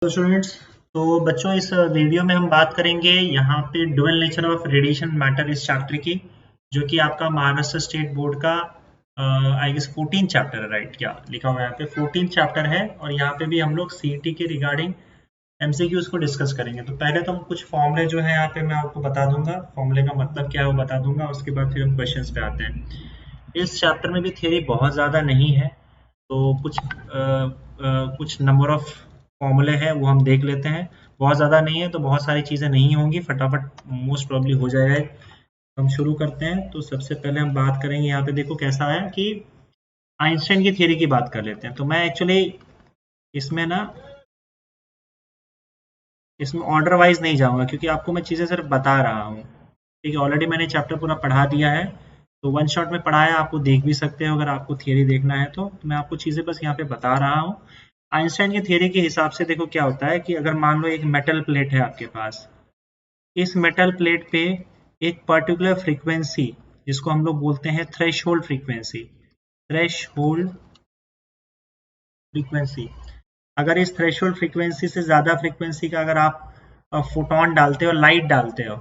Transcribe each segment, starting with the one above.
तो स्टूडेंट्स, तो बच्चों इस वीडियो में हम बात करेंगे यहाँ पे dual nature of radiation matter इस चैप्टर की, जो कि आपका महाराष्ट्र स्टेट बोर्ड का आई गेस 14 चैप्टर है, राइट? क्या लिखा हुआ है यहाँ पे? 14 चैप्टर है। और यहाँ पे भी हम लोग सीईटी के रिगार्डिंग एमसीक्यूज को डिस्कस करेंगे। तो पहले तो हम कुछ फॉर्मूले जो है यहाँ पे मैं आपको बता दूंगा, फॉर्मूले का मतलब क्या है वो बता दूंगा, उसके बाद फिर हम क्वेश्चंस पे आते हैं। इस चैप्टर में भी थ्योरी बहुत ज़्यादा नहीं है, तो कुछ नंबर ऑफ फॉर्मूले हैं वो हम देख लेते हैं। बहुत ज़्यादा नहीं है तो बहुत सारी चीज़ें नहीं होंगी, फटाफट मोस्ट प्रॉब्ली हो जाएगा। हम शुरू करते हैं। तो सबसे पहले हम बात करेंगे, यहाँ पे देखो कैसा है कि आइंस्टाइन की थ्योरी की बात कर लेते हैं। तो मैं एक्चुअली इसमें ना इसमें ऑर्डर वाइज नहीं जाऊंगा, क्योंकि आपको मैं चीज़ें सिर्फ बता रहा हूँ। ठीक है, ऑलरेडी मैंने चैप्टर पूरा पढ़ा दिया है, तो वन शॉट में पढ़ाया, आपको देख भी सकते हो अगर आपको थियरी देखना है तो। मैं आपको चीज़ें बस यहाँ पे बता रहा हूँ। आइंस्टाइन की थियरी के हिसाब से देखो क्या होता है कि अगर मान लो एक मेटल प्लेट है आपके पास, इस मेटल प्लेट पे एक पर्टिकुलर फ्रीक्वेंसी, जिसको हम लोग बोलते हैं थ्रेशोल्ड फ्रीक्वेंसी, थ्रेशोल्ड फ्रीक्वेंसी, अगर इस थ्रेशोल्ड फ्रीक्वेंसी से ज़्यादा फ्रीक्वेंसी का अगर आप फोटोन डालते हो, लाइट डालते हो,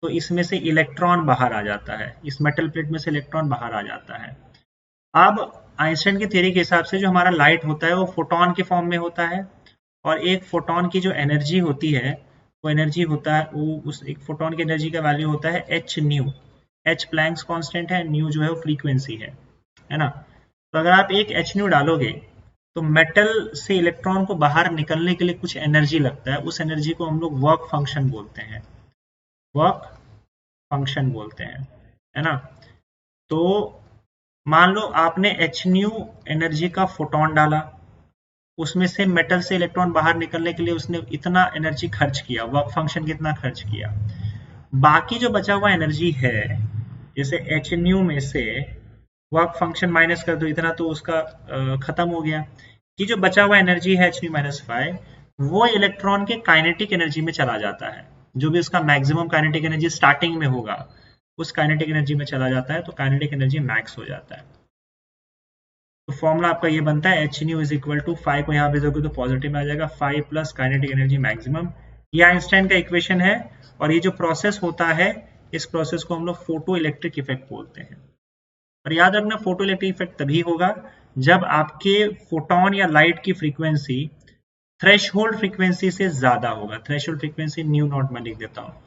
तो इसमें से इलेक्ट्रॉन बाहर आ जाता है, इस मेटल प्लेट में से इलेक्ट्रॉन बाहर आ जाता है। अब आइंस्टाइन की थ्योरी के हिसाब से जो हमारा लाइट होता है वो फोटोन के फॉर्म में होता है, और एक फोटोन की जो एनर्जी होती है वो एनर्जी होता है, वो उस एक फोटोन की एनर्जी का वैल्यू होता है h new. H Planck's constant है, न्यू जो है वो फ्रीक्वेंसी है ना? तो अगर आप एक एच न्यू डालोगे तो मेटल से इलेक्ट्रॉन को बाहर निकलने के लिए कुछ एनर्जी लगता है, उस एनर्जी को हम लोग वर्क फंक्शन बोलते हैं, वर्क फंक्शन बोलते हैं, है ना? तो मान लो आपने एच न्यू एनर्जी का फोटोन डाला, उसमें से मेटल से इलेक्ट्रॉन बाहर निकलने के लिए उसने इतना एनर्जी खर्च किया, वर्क फंक्शन कितना खर्च किया। बाकी जो बचा हुआ एनर्जी है, जैसे एच न्यू में से वर्क फंक्शन माइनस कर दो इतना, तो उसका खत्म हो गया। कि जो बचा हुआ एनर्जी है एच न्यू माइनस 5, वो इलेक्ट्रॉन के काइनेटिक एनर्जी में चला जाता है। जो भी उसका मैक्सिमम काइनेटिक एनर्जी स्टार्टिंग में होगा, उस काइनेटिक एनर्जी में चला जाता है, तो काइनेटिक एनर्जी मैक्स हो जाता है। तो फॉर्मूला आपका ये बनता है h nu is equal to 5 को यहाँ भेजोगे तो पॉजिटिव में आ जाएगा, 5 प्लस काइनेटिक एनर्जी मैक्सिमम। ये आइंस्टाइन का इक्वेशन है। और ये जो प्रोसेस होता है, इस प्रोसेस को हम लोग फोटो इलेक्ट्रिक इफेक्ट बोलते हैं। और याद रखना, फोटो इलेक्ट्रिक इफेक्ट तभी होगा जब आपके फोटोन या लाइट की फ्रीक्वेंसी थ्रेशोल्ड फ्रीक्वेंसी से ज्यादा होगा। थ्रेशोल्ड फ्रीक्वेंसी न्यू नॉट में लिख देता हूँ।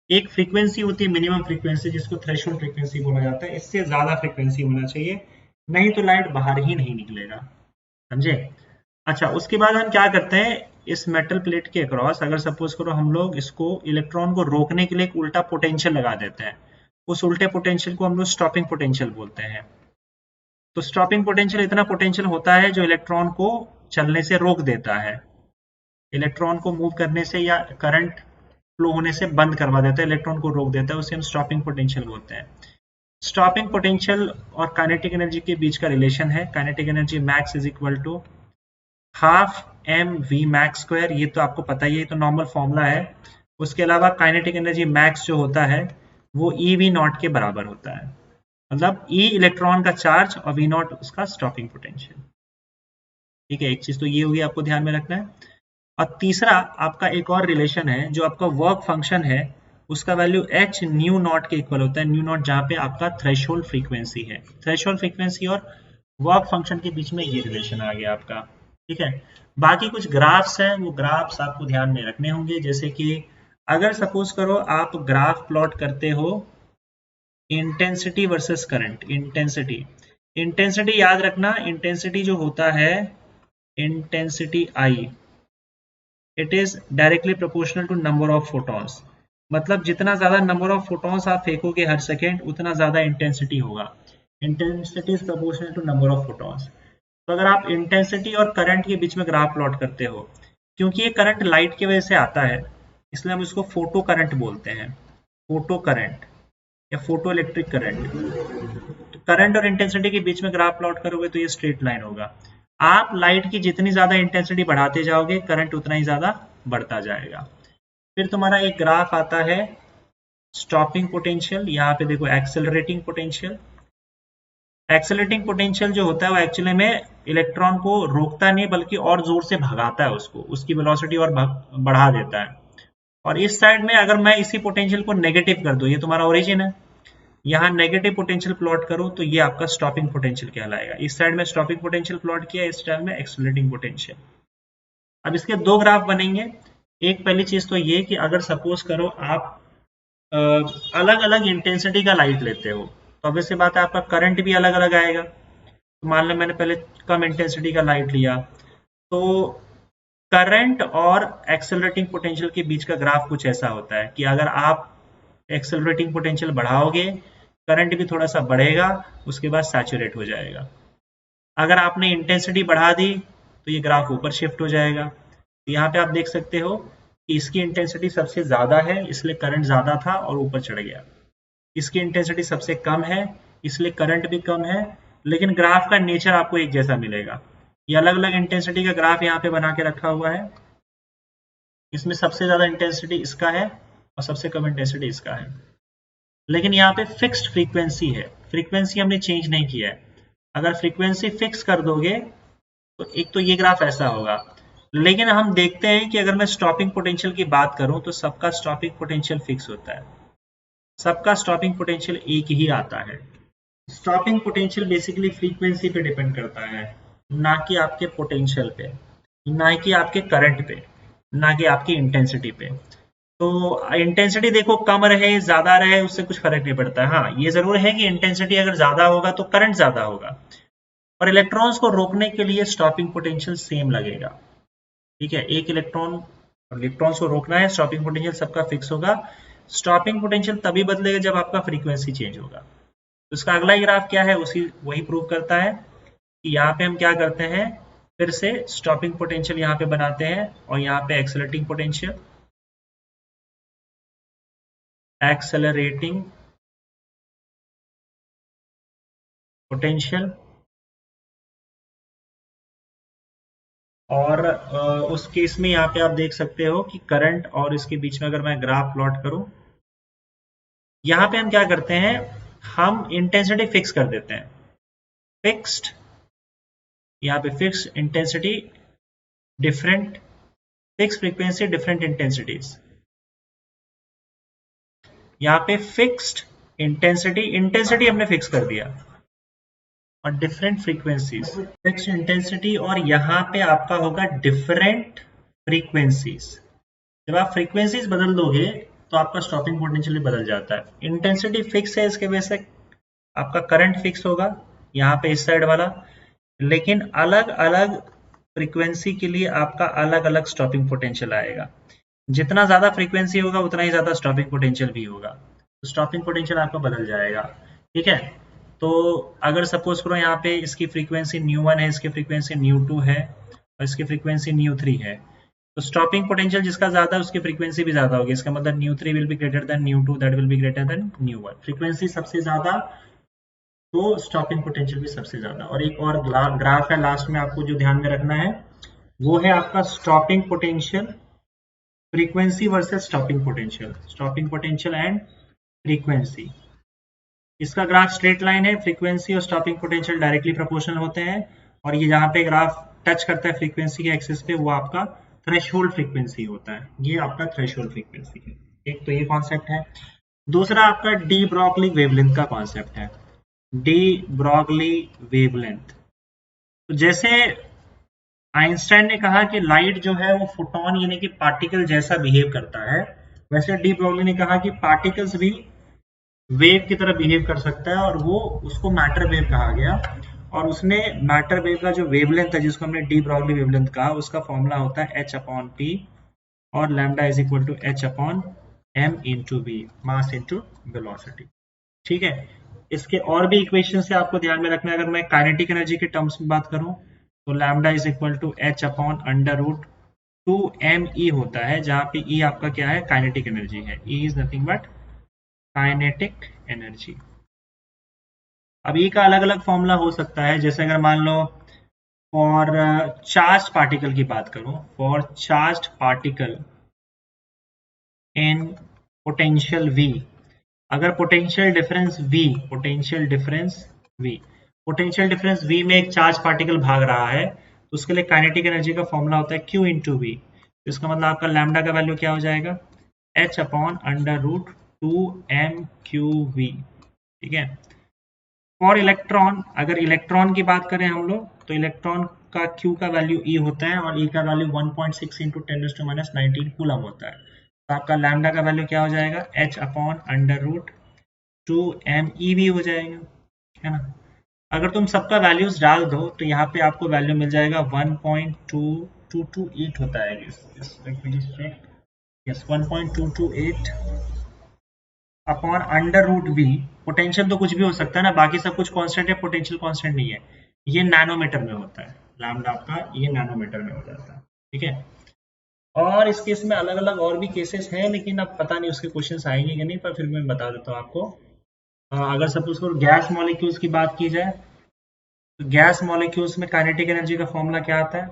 एक फ्रीक्वेंसी होती है मिनिमम फ्रीक्वेंसी, जिसको थ्रेशोल्ड फ्रीक्वेंसी बोला जाता है, इससे ज्यादा फ्रीक्वेंसी होना चाहिए, नहीं तो लाइट बाहर ही नहीं निकलेगा। समझे? अच्छा, उसके बाद हम क्या करते हैं, इस मेटल प्लेट के अक्रॉस अगर सपोज करो हम लोग इसको इलेक्ट्रॉन को रोकने के लिए एक उल्टा पोटेंशियल लगा देते हैं, उस उल्टे पोटेंशियल को हम लोग स्टॉपिंग पोटेंशियल बोलते हैं। तो स्टॉपिंग पोटेंशियल इतना पोटेंशियल होता है जो इलेक्ट्रॉन को चलने से रोक देता है, इलेक्ट्रॉन को मूव करने से या करंट फ्लो होने से बंद करवा देता है, इलेक्ट्रॉन को रोक देता है, उसे हम स्टॉपिंग पोटेंशियल बोलते हैं। स्टॉपिंग पोटेंशियल और काइनेटिक एनर्जी के बीच का रिलेशन है, kinetic energy max is equal to half m v max square. ये तो आपको पता ही है, ये तो नॉर्मल फॉर्मूला है। उसके अलावा काइनेटिक एनर्जी मैक्स जो होता है वो ई वी नॉट के बराबर होता है, मतलब ई इलेक्ट्रॉन का चार्ज और वी नॉट उसका स्टॉपिंग पोटेंशियल। ठीक है, एक चीज तो ये होगी, आपको ध्यान में रखना है। और तीसरा आपका एक और रिलेशन है, जो आपका वर्क फंक्शन है उसका वैल्यू एच न्यू नॉट के इक्वल होता है। न्यू नॉट जहाँ पे आपका थ्रेशोल्ड फ्रीक्वेंसी है, थ्रेशोल्ड फ्रीक्वेंसी और वर्क फंक्शन के बीच में ये रिलेशन आ गया आपका। ठीक है, बाकी कुछ ग्राफ्स हैं, वो ग्राफ्स आपको ध्यान में रखने होंगे। जैसे कि अगर सपोज करो आप ग्राफ प्लॉट करते हो intensity versus current, intensity, intensity याद रखना, इंटेंसिटी जो होता है, intensity I, it is directly proportional to number of photons. मतलब जितना ज्यादा नंबर ऑफ फोटॉन्स आप फेंकोगे हर सेकेंड, उतना ज्यादा इंटेंसिटी होगा। Intensity is proportional to number of photons. तो अगर आप इंटेंसिटी और करंट के बीच में ग्राफ प्लॉट करते हो, क्योंकि ये करंट लाइट की वजह से आता है, इसलिए हम इसको फोटो करंट बोलते हैं, फोटो करंट या फोटो इलेक्ट्रिक करंट। तो करंट और इंटेंसिटी के बीच में ग्राफ प्लॉट करोगे तो ये स्ट्रेट लाइन होगा। आप लाइट की जितनी ज्यादा इंटेंसिटी बढ़ाते जाओगे, करंट उतना ही ज्यादा बढ़ता जाएगा। फिर तुम्हारा एक ग्राफ आता है स्टॉपिंग पोटेंशियल, यहाँ पे देखो एक्सेलरेटिंग पोटेंशियल, एक्सेलरेटिंग पोटेंशियल जो होता है वो एक्चुअली में इलेक्ट्रॉन को रोकता नहीं बल्कि और जोर से भगाता है, उसको उसकी वेलोसिटी और बढ़ा देता है। और इस साइड में अगर मैं इसी पोटेंशियल को नेगेटिव कर दूं, ये तुम्हारा ओरिजिन है, यहाँ नेगेटिव पोटेंशियल प्लॉट करो तो ये आपका स्टॉपिंग पोटेंशियल कहलाएगा। इस साइड में स्टॉपिंग पोटेंशियल प्लॉट किया, इस साइड में एक्सेलरेटिंग पोटेंशियल। अब इसके दो ग्राफ बनेंगे। एक पहली चीज तो ये कि अगर सपोज करो आप अलग अलग इंटेंसिटी का लाइट लेते हो तो ऑब्वियस सी बात है आपका करंट भी अलग अलग आएगा। तो मान लो मैंने पहले कम इंटेंसिटी का लाइट लिया, तो करंट और एक्सेलरेटिंग पोटेंशियल के बीच का ग्राफ कुछ ऐसा होता है कि अगर आप एक्सेलरेटिंग पोटेंशियल बढ़ाओगे, करंट भी थोड़ा सा बढ़ेगा, उसके बाद सैचुरेट हो जाएगा। अगर आपने इंटेंसिटी बढ़ा दी तो ये ग्राफ ऊपर शिफ्ट हो जाएगा। तो यहाँ पे आप देख सकते हो कि इसकी इंटेंसिटी सबसे ज्यादा है इसलिए करंट ज्यादा था और ऊपर चढ़ गया, इसकी इंटेंसिटी सबसे कम है इसलिए करंट भी कम है, लेकिन ग्राफ का नेचर आपको एक जैसा मिलेगा। ये अलग अलग इंटेंसिटी का ग्राफ यहाँ पे बना के रखा हुआ है, इसमें सबसे ज्यादा इंटेंसिटी इसका है और सबसे कम इंटेंसिटी इसका है, लेकिन यहाँ पे फिक्स्ड फ्रीक्वेंसी है, फ्रीक्वेंसी हमने चेंज नहीं किया है। अगर फ्रीक्वेंसी फिक्स कर दोगे तो एक तो ये ग्राफ ऐसा होगा, लेकिन हम देखते हैं कि अगर मैं स्टॉपिंग पोटेंशियल की बात करूं तो सबका स्टॉपिंग पोटेंशियल फिक्स होता है, सबका स्टॉपिंग पोटेंशियल एक ही आता है। स्टॉपिंग पोटेंशियल बेसिकली फ्रीक्वेंसी पे डिपेंड करता है, ना कि आपके पोटेंशियल पे, ना कि आपके करंट पे, ना कि आपकी इंटेंसिटी पे। तो इंटेंसिटी देखो कम रहे ज्यादा रहे उससे कुछ फर्क नहीं पड़ता है। हाँ ये जरूर है कि इंटेंसिटी अगर ज्यादा होगा तो करंट ज्यादा होगा, और इलेक्ट्रॉन्स को रोकने के लिए स्टॉपिंग पोटेंशियल सेम लगेगा। ठीक है, एक इलेक्ट्रॉन्स को रोकना है, स्टॉपिंग पोटेंशियल सबका फिक्स होगा। स्टॉपिंग पोटेंशियल तभी बदलेगा जब आपका फ्रीक्वेंसी चेंज होगा। तो इसका अगला ग्राफ क्या है, उसी वही प्रूव करता है कि यहाँ पे हम क्या करते हैं, फिर से स्टॉपिंग पोटेंशियल यहाँ पे बनाते हैं और यहाँ पे एक्सेलरेटिंग पोटेंशियल, एक्सेलरेटिंग पोटेंशियल, और उस केस में यहाँ पे आप देख सकते हो कि करंट और इसके बीच में अगर मैं ग्राफ प्लॉट करूं, यहाँ पे हम क्या करते हैं, हम इंटेंसिटी फिक्स कर देते हैं, फिक्स्ड, यहाँ पे fixed intensity different, fix frequency different intensities, यहाँ पे फिक्स्ड इंटेंसिटी, इंटेंसिटी हमने फिक्स कर दिया, और डिफरेंट फ्रीक्वेंसीज, फिक्स्ड इंटेंसिटी, और यहाँ पे आपका होगा डिफरेंट फ्रीक्वेंसीज। जब आप फ्रीक्वेंसीज बदल दोगे तो आपका स्टॉपिंग पोटेंशियल भी बदल जाता है। इंटेंसिटी फिक्स है, इसके वजह से आपका करंट फिक्स होगा यहाँ पे इस साइड वाला, लेकिन अलग अलग फ्रीक्वेंसी के लिए आपका अलग अलग स्टॉपिंग पोटेंशियल आएगा। जितना ज्यादा फ्रीक्वेंसी होगा उतना ही ज्यादा स्टॉपिंग पोटेंशियल भी होगा, तो स्टॉपिंग पोटेंशियल आपका बदल जाएगा। ठीक है, तो अगर सपोज करो यहाँ पे इसकी फ्रीक्वेंसी न्यू 1 है, इसकी फ्रीक्वेंसी न्यू 2 है और इसकी फ्रीक्वेंसी न्यू 3 है, तो स्टॉपिंग पोटेंशियल जिसका ज्यादा है उसकी फ्रीक्वेंसी भी ज्यादा होगी, इसका मतलब new 3 will be greater than new 2, that will be greater than new 1। Frequency सबसे ज्यादा तो स्टॉपिंग पोटेंशियल भी सबसे ज्यादा। और एक और ग्राफ है लास्ट में आपको जो ध्यान में रखना है, वो है आपका stopping potential, frequency versus stopping potential and frequency. इसका ग्राफ स्ट्रेट लाइन है, फ्रीक्वेंसी और स्टॉपिंग पोटेंशियल डायरेक्टली प्रोपोर्शनल होते हैं, और ये जहाँ पे ग्राफ टच करता है फ्रीक्वेंसी के एक्सिस पे वो आपका थ्रेशोल्ड फ्रीक्वेंसी होता है, ये आपका थ्रेशोल्ड फ्रीक्वेंसी है। एक तो ये कॉन्सेप्ट है। दूसरा आपका डी ब्रॉगली वेवलेंथ का कॉन्सेप्ट है, डी ब्रॉगली वेवलेंथ। तो जैसे आइंस्टाइन ने कहा कि लाइट जो है वो फोटोन यानी कि पार्टिकल जैसा बिहेव करता है, वैसे डी ब्रॉगली ने कहा कि पार्टिकल्स भी वेव की तरह बिहेव कर सकता है, और वो उसको मैटर वेव कहा गया। और उसने मैटर वेव का जो वेवलेंथ है जिसको हमने डी ब्रॉगली वेवलेंथ कहा, उसका फॉर्मूला होता है h/p, और lambda is equal to h/m into v, mass into velocity. ठीक है, इसके और भी इक्वेशन से आपको ध्यान में रखना है। अगर मैं काइनेटिक एनर्जी के टर्म्स में बात करूं तो lambda is equal to h/√2mE होता है, जहां पे E आपका क्या है, काइनेटिक एनर्जी है। E is nothing but kinetic energy. अब E का अलग अलग फॉर्मूला हो सकता है, जैसे अगर मान लो फॉर चार्ज पार्टिकल की बात करूं, for charge particle in potential V, अगर potential difference V potential difference V में एक चार्ज पार्टिकल भाग रहा है, तो उसके लिए काइनेटिक एनर्जी का फॉर्मूला होता है Q इंटू वी। तो इसका मतलब आपका लैम्डा का वैल्यू क्या हो जाएगा, h upon under root 2m/q_v। ठीक है। फॉर इलेक्ट्रॉन, अगर इलेक्ट्रॉन की बात करें हम लोग, तो इलेक्ट्रॉन का Q का वैल्यू E होता है और E का वैल्यू 1.6 इंटू 10⁻⁻19 कूलम होता है। तो आपका लैम्डा का वैल्यू क्या हो जाएगा, h upon under root 2m/eV हो जाएगा, है ना। अगर तुम सबका वैल्यूज डाल दो तो यहाँ पे आपको वैल्यू मिल जाएगा 1.2228 होता है। Yes 1.228 upon under root v. Potential तो कुछ भी हो सकता है ना, बाकी सब कुछ कांस्टेंट है, पोटेंशियल कांस्टेंट नहीं है। ये नैनोमीटर में होता है, लैम्डा आपका ये नैनोमीटर में हो जाता है। ठीक है। और इस केस में अलग अलग और भी केसेस हैं, लेकिन अब पता नहीं उसके क्वेश्चंस आएंगे कि नहीं, पर फिर मैं बता देता हूँ आपको। अगर सपोज करो गैस मॉलिक्यूल्स की बात की जाए, तो गैस मॉलिक्यूल्स में काइनेटिक एनर्जी का फॉर्मूला क्या आता है,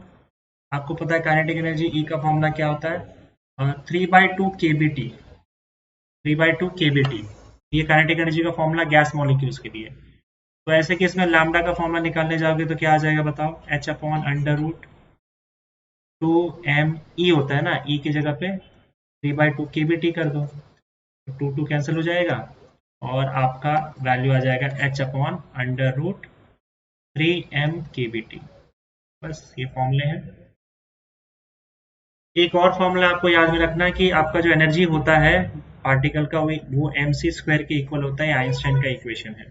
आपको पता है काइनेटिक एनर्जी ई का फॉर्मूला क्या होता है, 3/2 kBt। 3/2 kBt ये काइनेटिक एनर्जी का फॉर्मूला गैस मॉलिक्यूल्स के लिए। तो ऐसे केस में लैम्डा का फॉर्मूला निकालने जाओगे तो क्या आ जाएगा बताओ, h upon under root 2m होता है ना, ई की जगह पे 3/2 kBt कर दो, तो 2 कैंसिल हो जाएगा और आपका वैल्यू आ जाएगा h upon under root 3m/kBt। बस ये फॉर्मूले हैं। एक और फॉर्मूला आपको याद में रखना है कि आपका जो एनर्जी होता है पार्टिकल का, वो mc² के इक्वल होता है, आइंस्टाइन का इक्वेशन है।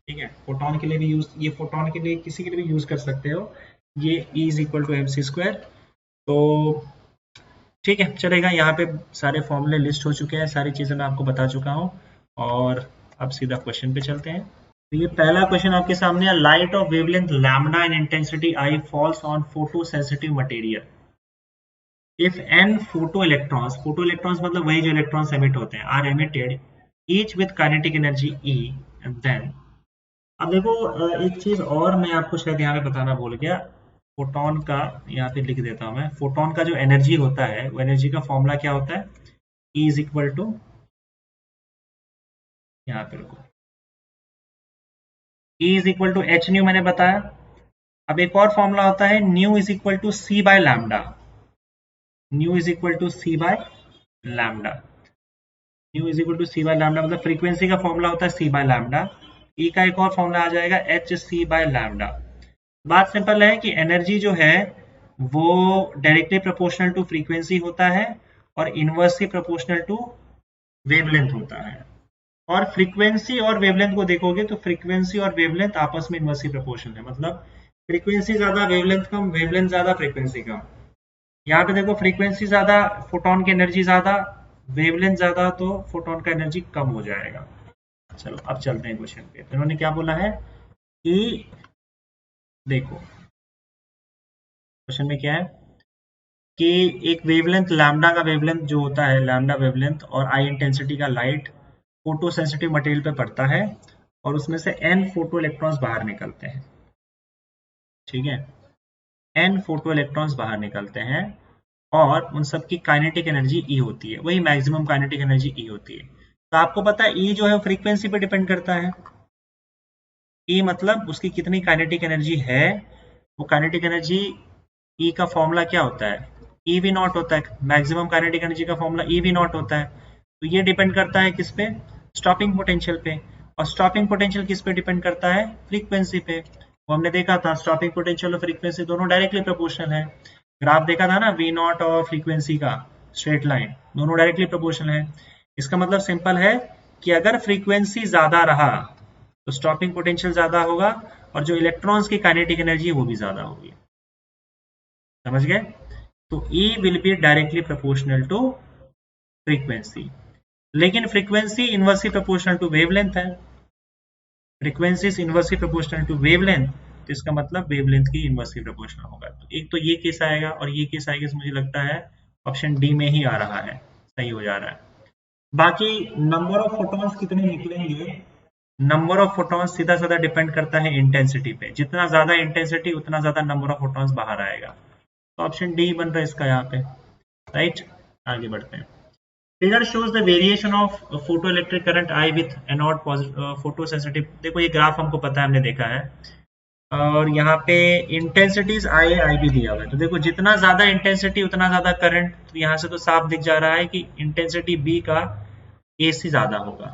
ठीक है। फोटोन के लिए भी यूज, ये फोटोन के लिए किसी के लिए भी यूज कर सकते हो, ये E is equal to mc²। तो ठीक है, चलेगा। यहाँ पे सारे फॉर्मूले लिस्ट हो चुके हैं, सारी चीजें मैं आपको बता चुका हूँ। और अब सीधा क्वेश्चन पे चलते हैं। तो ये पहला क्वेश्चन आपके सामने है, light of wavelength lambda and intensity I falls on photosensitive material if n photoelectrons मतलब वही जो इलेक्ट्रॉन्स एमिट होते हैं, are emitted each with kinetic energy E, and then. अब देखो एक चीज और मैं आपको शायद यहाँ पे बताना भूल गया, फोटोन का यहाँ पे लिख देता हूँ मैं। फोटोन का जो एनर्जी होता है, वो एनर्जी का फॉर्मूला क्या होता है, E इज इक्वल टू, यहाँ पे रुको, E is equal to h nu मैंने बताया। अब एक और फॉर्मूला होता है nu is equal to c by lambda. Nu is equal to c by lambda. Nu is equal to c by lambda मतलब फ्रीक्वेंसी का फॉर्मूला होता है सी बाय लैम्डा। ई का एक और फॉर्मूला आ जाएगा एच सी बाय लैम्डा। बात simple है कि एनर्जी जो है वो डायरेक्टली प्रोपोर्शनल टू फ्रीक्वेंसी होता है और इनवर्सली प्रोपोर्शनल टू वेवलेंथ होता है। और फ्रीक्वेंसी और वेवलेंथ को देखोगे तो फ्रीक्वेंसी और वेवलेंथ आपस में इनवर्सली प्रोपोर्शनल है, मतलब फ्रीक्वेंसी ज्यादा वेवलेंथ कम, वेवलेंथ ज्यादा फ्रीक्वेंसी कम। यहाँ पे देखो फ्रीक्वेंसी ज्यादा, फोटोन की एनर्जी ज्यादा, वेवलेंथ ज्यादा, तो फोटोन का एनर्जी कम हो जाएगा। चलो अब चलते हैं क्वेश्चन पे। तो इन्होंने क्या बोला है कि देखो क्वेश्चन में क्या है कि एक वेवलेंथ लैम्डा का वेवलेंथ जो होता है, लैम्डा वेवलेंथ और आई इंटेंसिटी का लाइट फोटो सेंसिटिव मटेरियल पे पड़ता है और उसमें से n फोटो इलेक्ट्रॉन्स बाहर निकलते हैं। ठीक है, n फोटो इलेक्ट्रॉन्स बाहर निकलते हैं और उन सब की काइनेटिक एनर्जी E होती है, वही मैक्सिमम काइनेटिक एनर्जी E होती है। तो आपको पता है E जो है फ्रीक्वेंसी पे डिपेंड करता है। E मतलब उसकी कितनी काइनेटिक एनर्जी है, वो काइनेटिक एनर्जी E का फॉर्मूला क्या होता है, EV0 होता है। मैक्सिमम काइनेटिक एनर्जी का फॉर्मूला EV0 होता है। तो ये डिपेंड करता है किस पे, स्टॉपिंग पोटेंशियल पे। और स्टॉपिंग पोटेंशियल किस पे डिपेंड करता है, फ्रीक्वेंसी पे। वो हमने देखा था स्टॉपिंग पोटेंशियल और फ्रीक्वेंसी दोनों डायरेक्टली प्रोपोर्शनल है। ग्राफ देखा था ना V0 और फ्रीक्वेंसी का, स्ट्रेट लाइन, दोनों डायरेक्टली प्रोपोर्शनल है। इसका मतलब सिंपल है कि अगर फ्रीक्वेंसी ज्यादा रहा तो स्टॉपिंग पोटेंशियल ज्यादा होगा और जो इलेक्ट्रॉन्स की काइनेटिक एनर्जी है वो भी ज्यादा होगी। समझ गए। तो E will be directly proportional to frequency, लेकिन frequency inversely proportional to wavelength है। Frequency is inversely proportional to wavelength, तो इसका मतलब वेवलेंथ की इनवर्सली प्रोपोर्शनल होगा। तो एक तो ये केस आएगा और ये केस आएगा, मुझे लगता है ऑप्शन डी में ही आ रहा है, सही हो जा रहा है। बाकी नंबर ऑफ फोटॉन्स कितने निकलेंगे, नंबर ऑफ फोटॉन्स सीधा साधा डिपेंड करता है इंटेंसिटी पे। जितना ज्यादा इंटेंसिटी उतना ज्यादा नंबर ऑफ फोटॉन्स बाहर आएगा। तो ऑप्शन डी बन रहा है इसका यहाँ पे, राइट। आगे बढ़ते हैं। Figure shows the variation of photo electric current I with anode photo sensitive. देखो ये ग्राफ हमको पता है, हमने देखा है। और यहाँ पे इंटेंसिटीज आई आई भी दिया हुआ है, तो देखो जितना ज्यादा इंटेंसिटी उतना ज्यादा करंट। तो यहाँ से तो साफ दिख जा रहा है कि इंटेंसिटी बी का ए से ज्यादा होगा,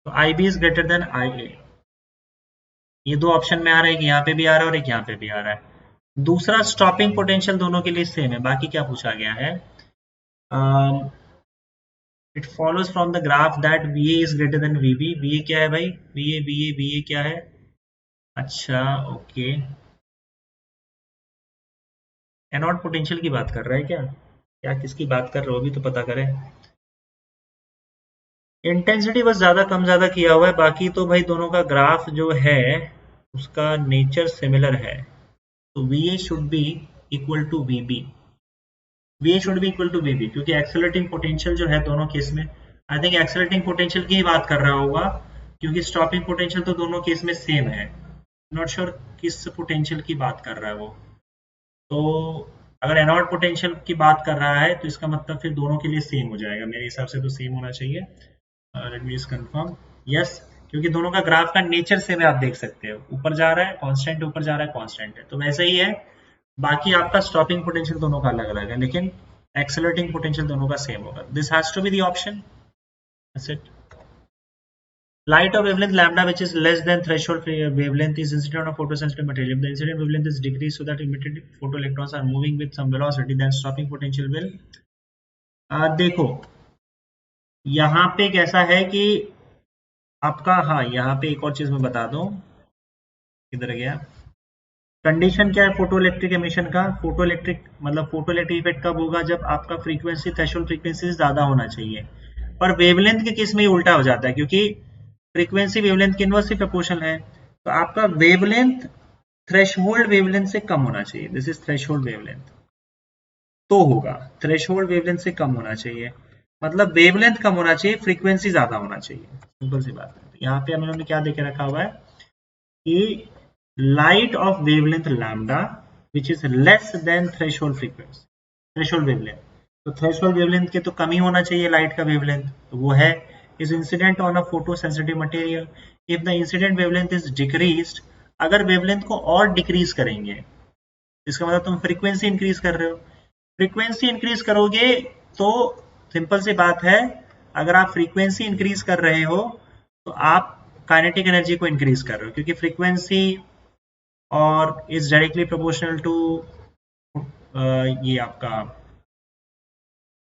तो I B is greater than I A. ये दो ऑप्शन में आ रहा है, कि यहाँ पे भी आ रहा है और एक यहाँ पे भी आ रहा है। दूसरा स्टॉपिंग पोटेंशियल दोनों के लिए सेम है। बाकी क्या पूछा गया है, it follows from the graph that V A is greater than V B. V A क्या है भाई, वी ए क्या है, अच्छा ओके। एनोड पोटेंशियल की बात कर रहा है क्या, क्या किसकी बात कर रहे हो, अभी तो पता करें। इंटेंसिटी बस ज्यादा कम ज्यादा किया हुआ है, बाकी तो भाई दोनों का ग्राफ जो है उसका नेचर सिमिलर है। तो V A should be equal to V B, V A should be equal to V B, क्योंकि एक्सेलरेटिंग पोटेंशियल जो है दोनों केस में, आई थिंक एक्सेलरेटिंग पोटेंशियल की ही बात कर रहा होगा, क्योंकि स्टॉपिंग पोटेंशियल तो दोनों केस में सेम है। नॉट श्योर किस पोटेंशियल की बात कर रहा है वो। तो अगर एनोड पोटेंशियल की बात कर रहा है तो इसका मतलब फिर दोनों के लिए सेम हो जाएगा, मेरे हिसाब से तो सेम होना चाहिए। Let me just confirm, yes, क्योंकि दोनों का ग्राफ का नेचर सेम है, आप देख सकते हो ऊपर जा रहा है कांस्टेंट, ऊपर जा रहा है कांस्टेंट है, तो वैसे ही है। बाकी आपका स्टॉपिंग पोटेंशियल दोनों का अलग अलग है, लेकिन एक्सेलरेटिंग पोटेंशियल दोनों का सेम होगा। This has to be the option, that's it. Light of wavelength lambda, which is less than threshold wavelength, is incident on a photosensitive material. If the incident wavelength is decreased so that emitted photoelectrons are moving with some velocity, then stopping potential will देखो यहाँ पे कैसा है कि आपका, हाँ यहाँ पे एक और चीज मैं बता दूं, किधर गया कंडीशन क्या है फोटो इलेक्ट्रिक एमिशन का। फोटो इलेक्ट्रिक मतलब फोटो इलेक्ट्रिक इफेक्ट कब होगा, जब आपका फ्रीक्वेंसी थ्रेशोल्ड फ्रीक्वेंसी से ज्यादा होना चाहिए। पर वेवलेंथ के केस में ये उल्टा हो जाता है, क्योंकि फ्रीक्वेंसी वेवलेंथ के इनवर्सली प्रोपोर्शनल है। तो आपका वेवलेंथ थ्रेशोल्ड वेवलेंथ से कम होना चाहिए, दिस इज थ्रेशोल्ड वेवलेंथ, तो होगा थ्रेशोल्ड वेवलेंथ से कम होना चाहिए, मतलब वेवलेंथ कम होना चाहिए, फ्रीक्वेंसी ज्यादा होना चाहिए, सिंपल सी बात है। तो यहाँ पे हम लोगों ने क्या देके रखा हुआ है कि light of wavelength lambda which is less than threshold frequency, threshold wavelength. तो थ्रेशोल्ड वेवलेंथ के तो कम ही होना चाहिए लाइट का वेवलेंथ, तो वो है is incident on a photosensitive material. If the incident wavelength is decreased, अगर वेवलेंथ को और डिक्रीज करेंगे, इसका मतलब तुम फ्रीक्वेंसी इंक्रीज कर रहे हो, फ्रीक्वेंसी इंक्रीज करोगे तो सिंपल सी बात है, अगर आप फ्रीक्वेंसी इंक्रीज कर रहे हो तो आप काइनेटिक एनर्जी को इंक्रीज कर रहे हो, क्योंकि फ्रीक्वेंसी और इज डायरेक्टली प्रोपोर्शनल टू ये आपका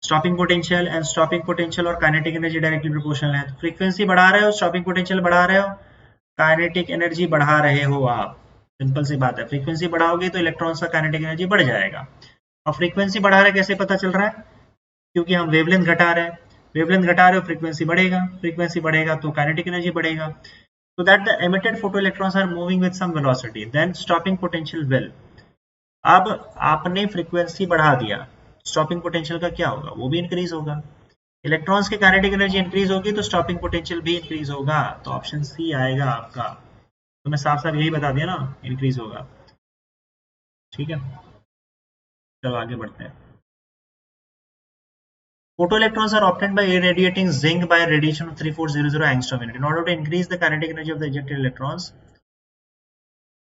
stopping potential, and stopping potential और काइनेटिक एनर्जी डायरेक्टली प्रोपोर्शनल है। तो फ्रीक्वेंसी बढ़ा रहे हो, स्टॉपिंग पोटेंशियल बढ़ा रहे हो, काइनेटिक एनर्जी बढ़ा रहे हो आप, सिंपल सी बात है। फ्रीक्वेंसी बढ़ाओगे तो इलेक्ट्रॉन्स का काइनेटिक एनर्जी बढ़ जाएगा। और फ्रीक्वेंसी बढ़ा रहे कैसे पता चल रहा है, क्योंकि हम वेवलेंथ घटा रहे हैं, वेवलेंथ घटा रहे हो फ्रीक्वेंसी बढ़ेगा, फ्रीक्वेंसी बढ़ेगा तो काइनेटिक एनर्जी बढ़ेगा। so that the emitted photoelectrons are moving with some velocity, then stopping potential will। अब आपने फ्रीक्वेंसी बढ़ा दिया, स्टॉपिंग पोटेंशियल का क्या होगा, वो भी इंक्रीज होगा। इलेक्ट्रॉन्स की काइनेटिक एनर्जी इंक्रीज होगी तो स्टॉपिंग पोटेंशियल भी इंक्रीज होगा, तो ऑप्शन सी आएगा आपका। तो मैं साफ साफ यही बता दिया ना, इंक्रीज होगा। ठीक है, चलो आगे बढ़ते हैं। Photoelectrons are obtained by irradiating zinc by radiation of 3400 angstrom unit. In order to increase the kinetic energy of the ejected electrons,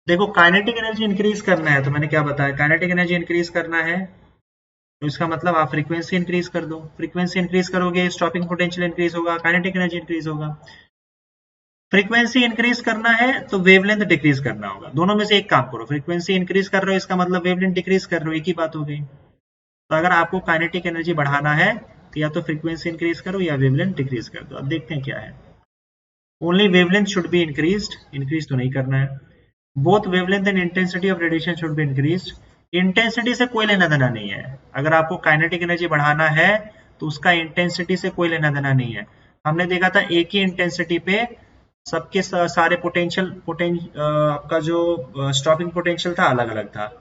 देखो काइनेटिक एनर्जी इंक्रीज करना है, तो मैंने क्या बताया, काइनेटिक एनर्जी इंक्रीज करना है तो इसका मतलब आप फ्रीक्वेंसी इंक्रीज कर दो, फ्रीक्वेंसी इंक्रीज करोगे स्टॉपिंग पोटेंशियल इंक्रीज होगा, काइनेटिक एनर्जी इंक्रीज होगा। फ्रीक्वेंसी इंक्रीज करना है तो वेवलेंथ डिक्रीज करना होगा, दोनों में से एक काम करो। फ्रीक्वेंसी इंक्रीज कर रहे हो इसका मतलब वेवलेंथ डिक्रीज कर रहे हो, एक ही बात हो गई। तो अगर आपको काइनेटिक एनर्जी बढ़ाना है तो या तो फ्रीक्वेंसी इंक्रीज करो या वेवलेंथ डिक्रीज कर दो। अब देखते हैं क्या है, only wavelength should be increased, increase तो नहीं करना है। Both wavelength and intensity of radiation should be increased, intensity से कोई लेना देना नहीं है। अगर आपको काइनेटिक एनर्जी बढ़ाना है तो उसका इंटेंसिटी से कोई लेना देना नहीं है। हमने देखा था एक ही इंटेंसिटी पे सबके सारे पोटेंशियल आपका जो स्टॉपिंग पोटेंशियल था अलग अलग था,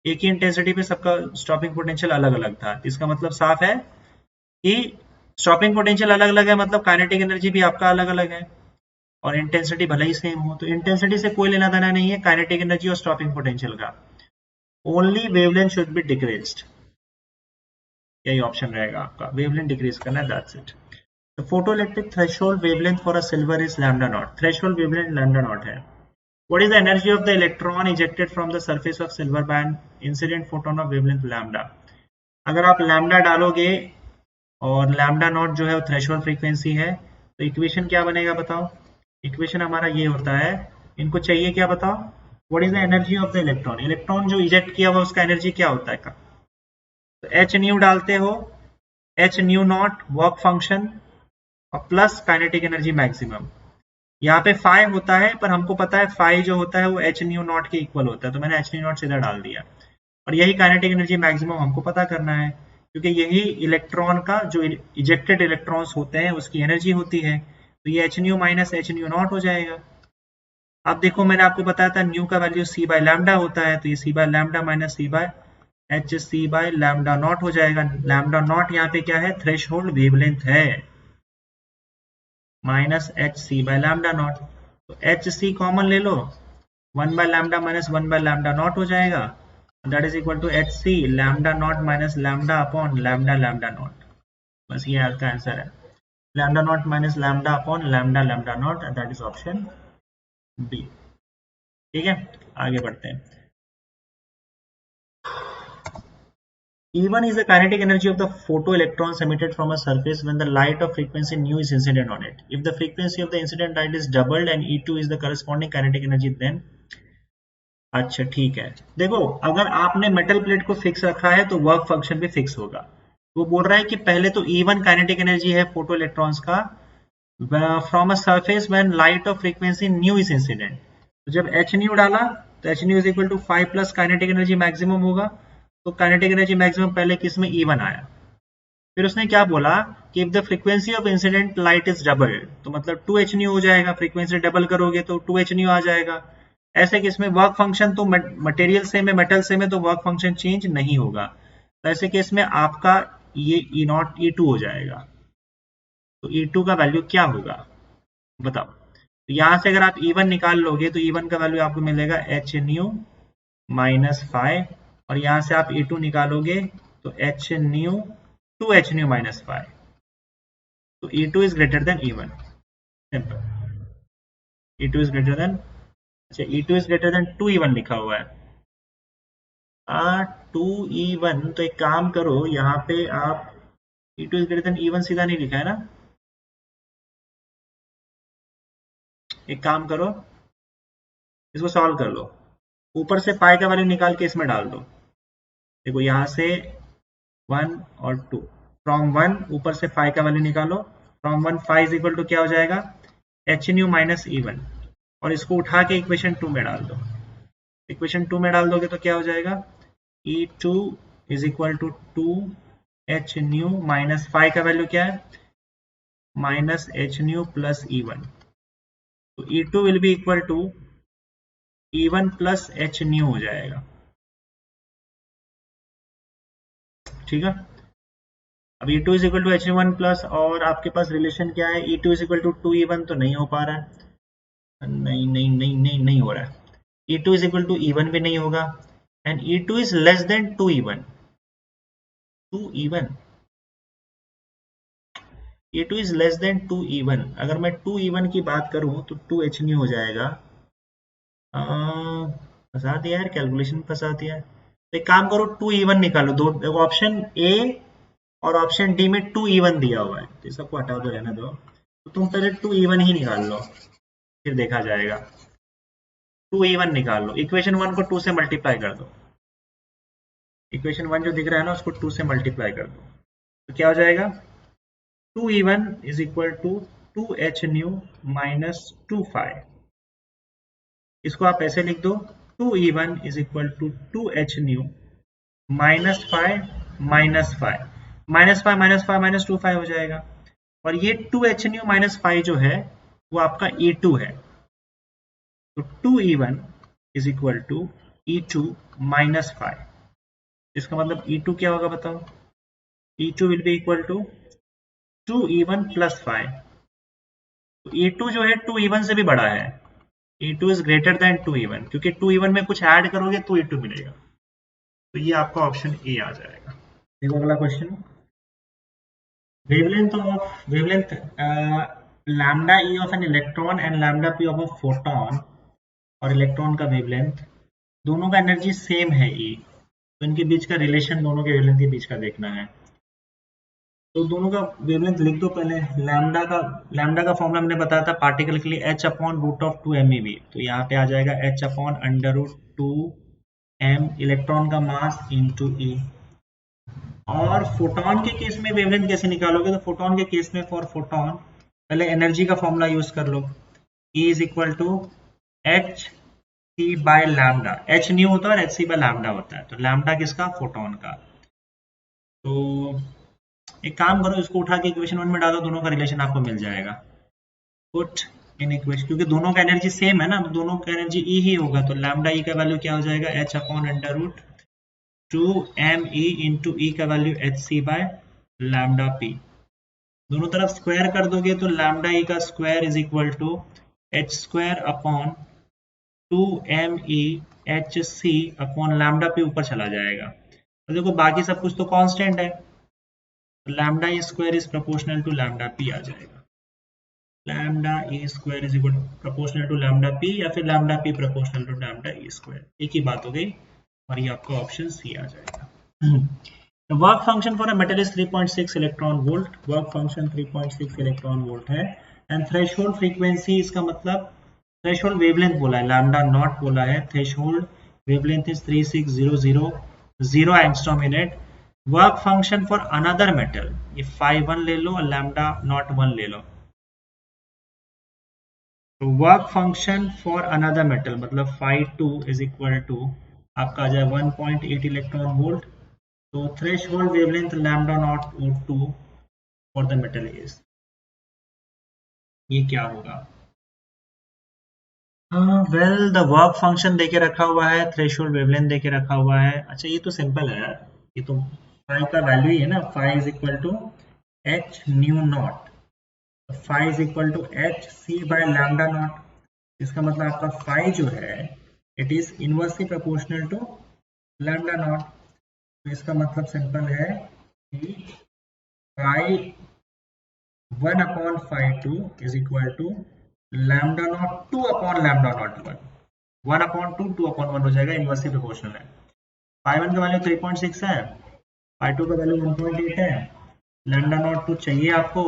एक ही इंटेंसिटी पे सबका स्टॉपिंग पोटेंशियल अलग अलग था। इसका मतलब साफ है कि स्टॉपिंग पोटेंशियल अलग अलग है, मतलब काइनेटिक एनर्जी भी आपका अलग अलग है, और इंटेंसिटी भले ही सेम हो। तो इंटेंसिटी से कोई लेना देना नहीं है काइनेटिक एनर्जी और स्टॉपिंग पोटेंशियल का, only wavelength should be decreased. यही ऑप्शन रहेगा आपका, वेवलेंथ डिक्रीज करना है, that's it. The photoelectric threshold wavelength for a silver is lambda naught. Threshold wavelength lambda naught है। What is the energy of the electron ejected from the surface of silver by an incident photon of wavelength lambda? अगर आप lambda डालोगे और lambda naught जो है वो threshold frequency है, तो इक्वेशन क्या बनेगा बताओ? इक्वेशन हमारा ये होता है, इनको चाहिए क्या बताओ? What is the energy of the electron? Electron जो इजेक्ट किया हुआ उसका एनर्जी क्या होता है? तो एच न्यू डालते हो, H new not work function और प्लस काइनेटिक एनर्जी मैक्सिमम। यहाँ पे फाइव होता है, पर हमको पता है फाइव जो होता है वो एच न्यू नॉट के इक्वल होता है, तो मैंने एच न्यू नॉट सीधा डाल दिया। और यही काइनेटिक एनर्जी मैक्सिमम हमको पता करना है, क्योंकि यही इलेक्ट्रॉन का जो इजेक्टेड इलेक्ट्रॉन्स होते हैं उसकी एनर्जी होती है, तो ये H new minus H new not हो जाएगा। अब देखो मैंने आपको बताया था न्यू का वैल्यू सी बाय लैम्डा होता है, तो ये c by lambda minus c by h C by lambda naught हो जाएगा। लैम्डा नॉट यहाँ पे क्या है? थ्रेशोल्ड वेवलेंथ है, minus h C by lambda naught. तो एच सी कॉमन ले लो, 1 by lambda minus 1 by lambda naught हो जाएगा, that is equal to h c lambda naught minus lambda upon lambda lambda naught. बस ये आपका answer है, lambda naught minus lambda upon lambda lambda naught, that is option B. ठीक है, आगे बढ़ते हैं। E1 is the kinetic energy of the photoelectrons emitted from a surface when the light of frequency nu is incident on it. If the frequency of the incident light is doubled and E2 is the corresponding kinetic energy, then अच्छा ठीक है, देखो अगर आपने metal plate को fix रखा है तो वर्क फंक्शन भी फिक्स होगा। वो बोल रहा है कि पहले तो E1 काइनेटिक एनर्जी है फोटो इलेक्ट्रॉन्स का from a surface when light of frequency nu is incident. तो जब एच न्यू डाला तो h nu is equal to 5 plus kinetic energy maximum होगा, तो काइनेटिक एनर्जी मैक्सिमम पहले किस में? E1 आया। फिर उसने क्या बोला कि if the frequency of incident light is double, तो मतलब 2h न्यू हो जाएगा, फ्रीक्वेंसी डबल करोगे तो 2h न्यू आ जाएगा। ऐसे केस में वर्क फंक्शन तो मटेरियल सेम है, मेटल सेम है, तो वर्क फंक्शन चेंज नहीं होगा। तो ऐसे केस में आपका ये E0 E2 हो जाएगा। तो E2 का वैल्यू क्या होगा बताओ? तो यहाँ से अगर आप E1 निकाल लोगे तो E1 का वैल्यू आपको मिलेगा h न्यू माइनस 5, और यहाँ से आप E2 निकालोगे तो h new 2h nu minus 5। तो E2 is greater than E1, simple. E2 is greater than, अच्छा E2 is greater than 2E1 लिखा हुआ है। 2E1, तो एक काम करो यहाँ पे आप E2 is greater than E1 सीधा नहीं लिखा है ना, एक काम करो इसको सॉल्व कर लो, ऊपर से पाई का वैल्यू निकाल के इसमें डाल दो। देखो यहाँ से 1 और 2, फ्रॉम 1 ऊपर से 5 का वैल्यू निकालो, फ्रॉम 1 5 इज इक्वल टू क्या हो जाएगा? एच न्यू माइनस E1, और इसको उठा के इक्वेशन 2 में डाल दो। इक्वेशन 2 में डाल दोगे तो क्या हो जाएगा? E2 is equal to 2h nu minus 5 का वैल्यू क्या है? Minus h nu plus E1। तो E2 will be equal to E1 plus h nu हो जाएगा। ठीक है, अब E2 is equal to H1 plus, और आपके पास रिलेशन क्या है? E2 is equal to 2E1, तो नहीं हो पा रहा है, नहीं हो रहा है। E2 is equal to E1 भी नहीं होगा, and E2 is less than 2E1। E2 is less than 2E1। अगर मैं 2E1 की बात करूं तो 2h न्यू हो जाएगा। फंसा दिया यार, कैलकुलेशन फंसा दिया। तो एक काम करो 2E1 निकालो, दो ऑप्शन ए और ऑप्शन डी में 2E1 दिया हुआ है, तो सबको हटा दो, रहने दो। तो तुम पहले 2E1 ही निकाल लो, फिर देखा जाएगा। 2E1 निकाल लो, इक्वेशन 1 को 2 से मल्टीप्लाई कर दो, इक्वेशन 1 जो दिख रहा है ना उसको 2 से मल्टीप्लाई कर दो, तो क्या हो जाएगा? 2E1 is equal to 2h nu minus 2phi। इसको आप ऐसे लिख दो, 2E1 is equal to 2h nu minus 5 minus 5 minus 5 minus 5 minus 2phi हो जाएगा। और ये 2h न्यू माइनस 5 जो है वो आपका E2 है। तो 2E1 is equal to E2 minus 5। इसका मतलब E2 क्या होगा बताओ? E2 will be equal to 2E1 plus 5। तो E2 जो है 2E1 से भी बड़ा है, E2 is greater then 2E1, क्योंकि 2E1 में कुछ ऐड करोगे तो E2 मिलेगा। तो ये आपका ऑप्शन ए आ जाएगा। देखो अगला question, wavelength lambda e of an electron and lambda p of a photon और इलेक्ट्रॉन का वेवलेंथ दोनों का एनर्जी सेम है ई, तो इनके बीच का रिलेशन दोनों के वेवलेंथ के बीच का देखना है। तो दोनों का वेवलेंथ लिख दो पहले। लैम्डा का फॉर्मूला हमने बताया था पार्टिकल के लिए h upon root of 2 MeV, तो यहाँ पे आ जाएगा h upon under root 2 m electron का मास इंटू ई। और फोटोन के केस में वेवलेंथ कैसे निकालोगे, तो फोटोन के केस में फॉर फोटोन पहले एनर्जी का फॉर्मूला यूज कर लो, E is equal to h C by lambda. H nu होता है और एच सी बाय लैम्डा होता है, तो लैम्डा किसका, फोटोन का। तो एक काम करो, इसको उठा के इक्वेशन 1 में डालो, दोनों का रिलेशन आपको मिल जाएगा। पुट इन इक्वेशन, क्योंकि दोनों का एनर्जी सेम है ना, तो दोनों का एनर्जी ई ही होगा, तो लैम्डा ई का वैल्यू क्या हो जाएगा, h upon under root 2me into e का value h C by lambda p. दोनों तरफ स्क्वायर कर दोगे तो लैम्डा ई का square is equal to h square upon 2me h c upon lambda p ऊपर चला जाएगा। तो देखो बाकी सब कुछ तो कांस्टेंट है, lambda e square is proportional to lambda p आ जाएगा। Lambda e square is equal proportional to lambda p, या फिर lambda p proportional to lambda e square, एक ही बात हो गई, और ये आपका ऑप्शन सी आ जाएगा। The work function for a metal is 3.6 electron volt. Work function 3.6 electron volt है, and threshold frequency इसका मतलब threshold wavelength बोला है, lambda not बोला है, threshold wavelength is 36000 angstrom minute. Work function for another metal, ये phi 1 ले लो और lambda not 1 ले लो। तो work function for another metal मतलब phi 2 इज इक्वल टू आपका आ जाए 1.8 इलेक्ट्रॉन वोल्ट। तो threshold wavelength lambda naught O2 for the metal is, ये क्या होगा। वेल द वर्क फंक्शन देके रखा हुआ है, थ्रेशोल्ड वेवलेंथ देके रखा हुआ है। अच्छा ये तो सिंपल है यार, ये तो phi का वैल्यू ही है ना, phi is equal to h nu naught, phi is equal to h c by lambda naught. इसका मतलब आपका phi जो है it is inversely proportional to lambda naught. तो इसका मतलब सिंपल है कि phi 1 upon phi 2 is equal to lambda naught 2 upon lambda naught 1। 1 upon 2 2 upon 1 हो जाएगा, इनवर्सली प्रोपोर्शनल है। phi 1 का वैल्यू 3.6 है, phi 2 का वैल्यू 1.8 है, लैम्डा नॉट 2 चाहिए आपको,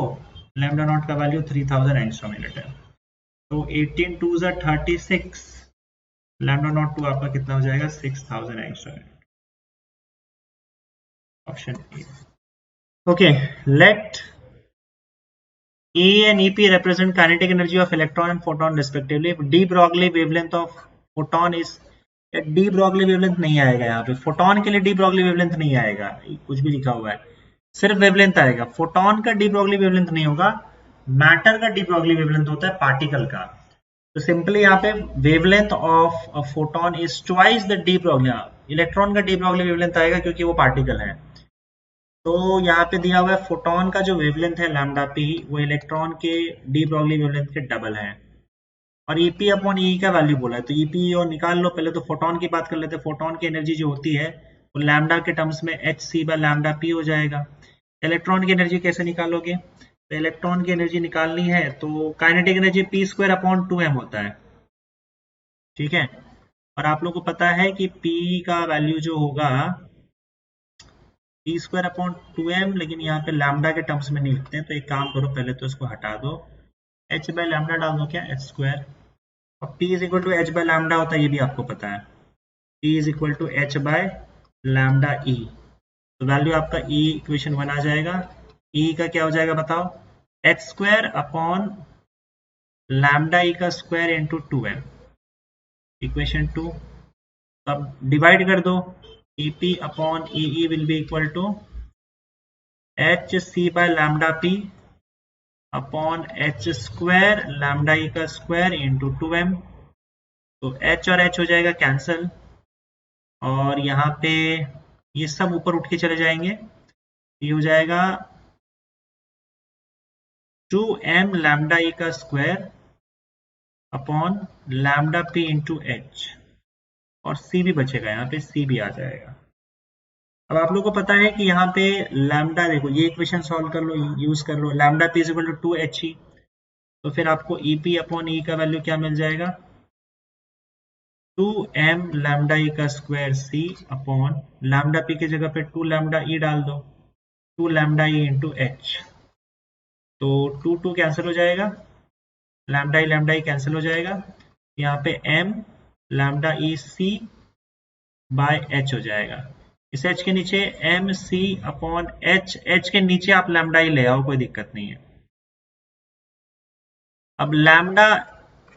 लैम्डा नॉट का वैल्यू 3000 एंगस्ट्रॉम यूनिट है। तो 18 2 36, लैम्डा नॉट 2 आपका कितना हो जाएगा 6000 angstrom unit. Option A. Okay, let E and EP represent kinetic energy of electron and photon respectively. De Broglie wavelength of photon is, D Broglie wavelength नहीं आएगा यहाँ पे, फोटोन के लिए डी ब्रॉगली वेवलेंथ नहीं आएगा, कुछ भी लिखा हुआ है, सिर्फ वेवलेंथ आएगा। फोटोन का डी ब्रॉगली वेवलेंथ नहीं होगा, मैटर का डी ब्रॉगली वेवलेंथ होता है पार्टिकल का। तो सिंपली यहाँ पे wavelength of a photon is twice the de Broglie, electron का डी ब्रॉगली वेवलेंथ आएगा क्योंकि वो पार्टिकल है। तो यहाँ पे दिया हुआ है फोटोन का जो वेवलेंथ है लैम्डा पी, वो इलेक्ट्रॉन के डी ब्रॉगली वेवलेंथ के डबल है, और ईपी अपॉन ई का वैल्यू बोला है, तो ईपी और निकाल लो। पहले तो फोटोन की बात कर लेते हैं, फोटोन की एनर्जी जो होती है वो लैम्डा के टर्म्स में h C by lambda p हो जाएगा। इलेक्ट्रॉन की एनर्जी कैसे निकालोगे, तो इलेक्ट्रॉन की एनर्जी निकालनी है तो kinetic energy P square upon 2m होता है, ठीक है। और आप लोग को पता है कि पी का वैल्यू जो होगा पी स्क्वायर अपॉन 2m, लेकिन यहाँ पे लैम्डा के टर्म्स में नहीं लिखते हैं, तो एक काम करो पहले तो इसको हटा दो, h बाय लैम्डा डाल दो, क्या h स्क्वायर, और p is equal to h by lambda होता है, ये भी आपको पता है, p is equal to h by lambda e। तो वैल्यू आपका e इक्वेशन 1 आ जाएगा, e का क्या हो जाएगा बताओ, h square upon lambda e का स्क्वायर इंटू 2m, इक्वेशन 2। अब डिवाइड कर दो, EP अपॉन EE will be equal to h C by lambda p upon H square lambda e का स्क्वायर इंटू 2m। तो h और h हो जाएगा कैंसल, और यहाँ पे ये सब ऊपर उठ के चले जाएंगे, ये हो जाएगा 2m लैम्डा ई का square upon lambda P into H, और c भी बचेगा, यहाँ पे c भी आ जाएगा। अब आप लोग को पता है कि यहाँ पे लैम्डा, देखो ये इक्वेशन सॉल्व कर लो, यूज कर लो, lambda p is equal to 2 तो फिर आपको ई पी अपॉन ई का वैल्यू क्या मिल जाएगा, 2m लैम्डा ई का स्क्वायर सी अपॉन लैम्डा पी की जगह पे 2 लैम्डा ई डाल दो, 2 लैम्डा ई इंटू एच, तो 2 कैंसिल हो जाएगा, लैम्डा ई कैंसिल हो जाएगा, यहाँ पे m lambda e c by h हो जाएगा। इस एच के नीचे m c upon h, h के नीचे आप लैम्डा ही ले आओ, कोई दिक्कत नहीं है। अब लैम्डा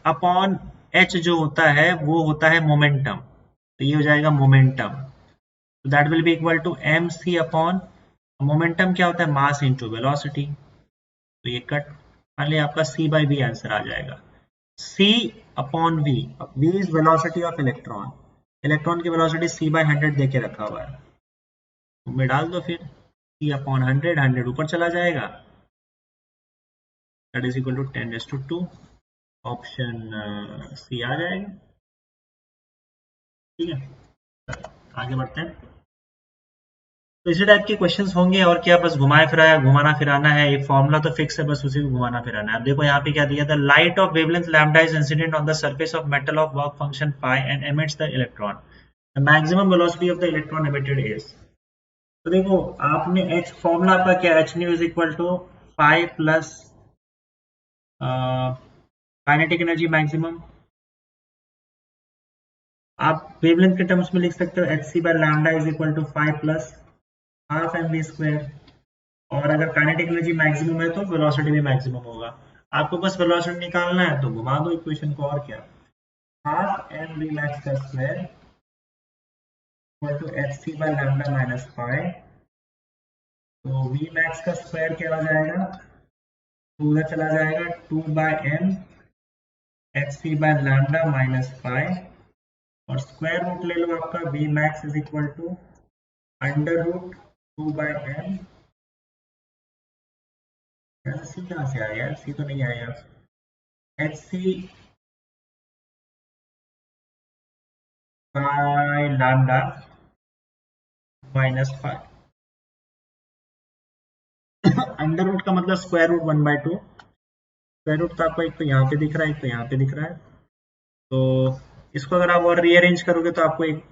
अपॉन एच जो होता है वो होता है मोमेंटम, तो ये हो जाएगा मोमेंटम, तो that will be equal to m c upon, momentum क्या होता है, मास इनटू वेलोसिटी, तो ये कट, मान लिया आपका सी बाई वी आंसर आ जाएगा, c upon v, v is velocity of electron, electron की वेलोसिटी सी बाई 100 देके रखा हुआ है, में डाल दो फिर सी अपॉन 100, 100 ऊपर चला जाएगा, that is equal to 10⁻², option सी आ जाएगा। ठीक है, आगे बढ़ते हैं। तो इसी टाइप के क्वेश्चंस होंगे, और क्या बस घुमाए फिराया, घुमाना फिराना है, एक फॉर्मूला तो फिक्स है, बस उसी को घुमाना फिराना है। अब देखो यहाँ पे क्या दिया था, light of wavelength lambda is incident on the surface of metal of work function phi and emits the electron, the maximum velocity of the electron emitted is, तो देखो आपने एच फॉर्मूला आपका क्या, h nu is equal to 5 plus kinetic energy maximum, आप wavelength के terms में लिख सकते हो h C by lambda is equal to 5 plus half m v square, और अगर काइनेटिक एनर्जी मैक्सिमम है तो वेलोसिटी भी मैक्सिमम होगा। आपको बस वेलोसिटी निकालना है तो घुमा दो इक्वेशन को, और क्या, हाफ एम वी मैक्स का square equal to h C by lambda minus 5, तो वी मैक्स का स्क्वायर क्या हो जाएगा, पूरा चला जाएगा 2 by M H C by lambda minus 5, और स्क्वायर रूट ले लो आपका, V max is equal to under root 2 by M, C कहाँ से आया यार, सी तो नहीं आया, H C by lambda minus 5, under root का मतलब स्क्वायर रूट 1/2, स्क्वायर रूट तो आपको एक तो यहाँ पे दिख रहा है, एक तो यहाँ पे दिख रहा है, तो इसको अगर आप और रीअरेंज करोगे तो आपको एक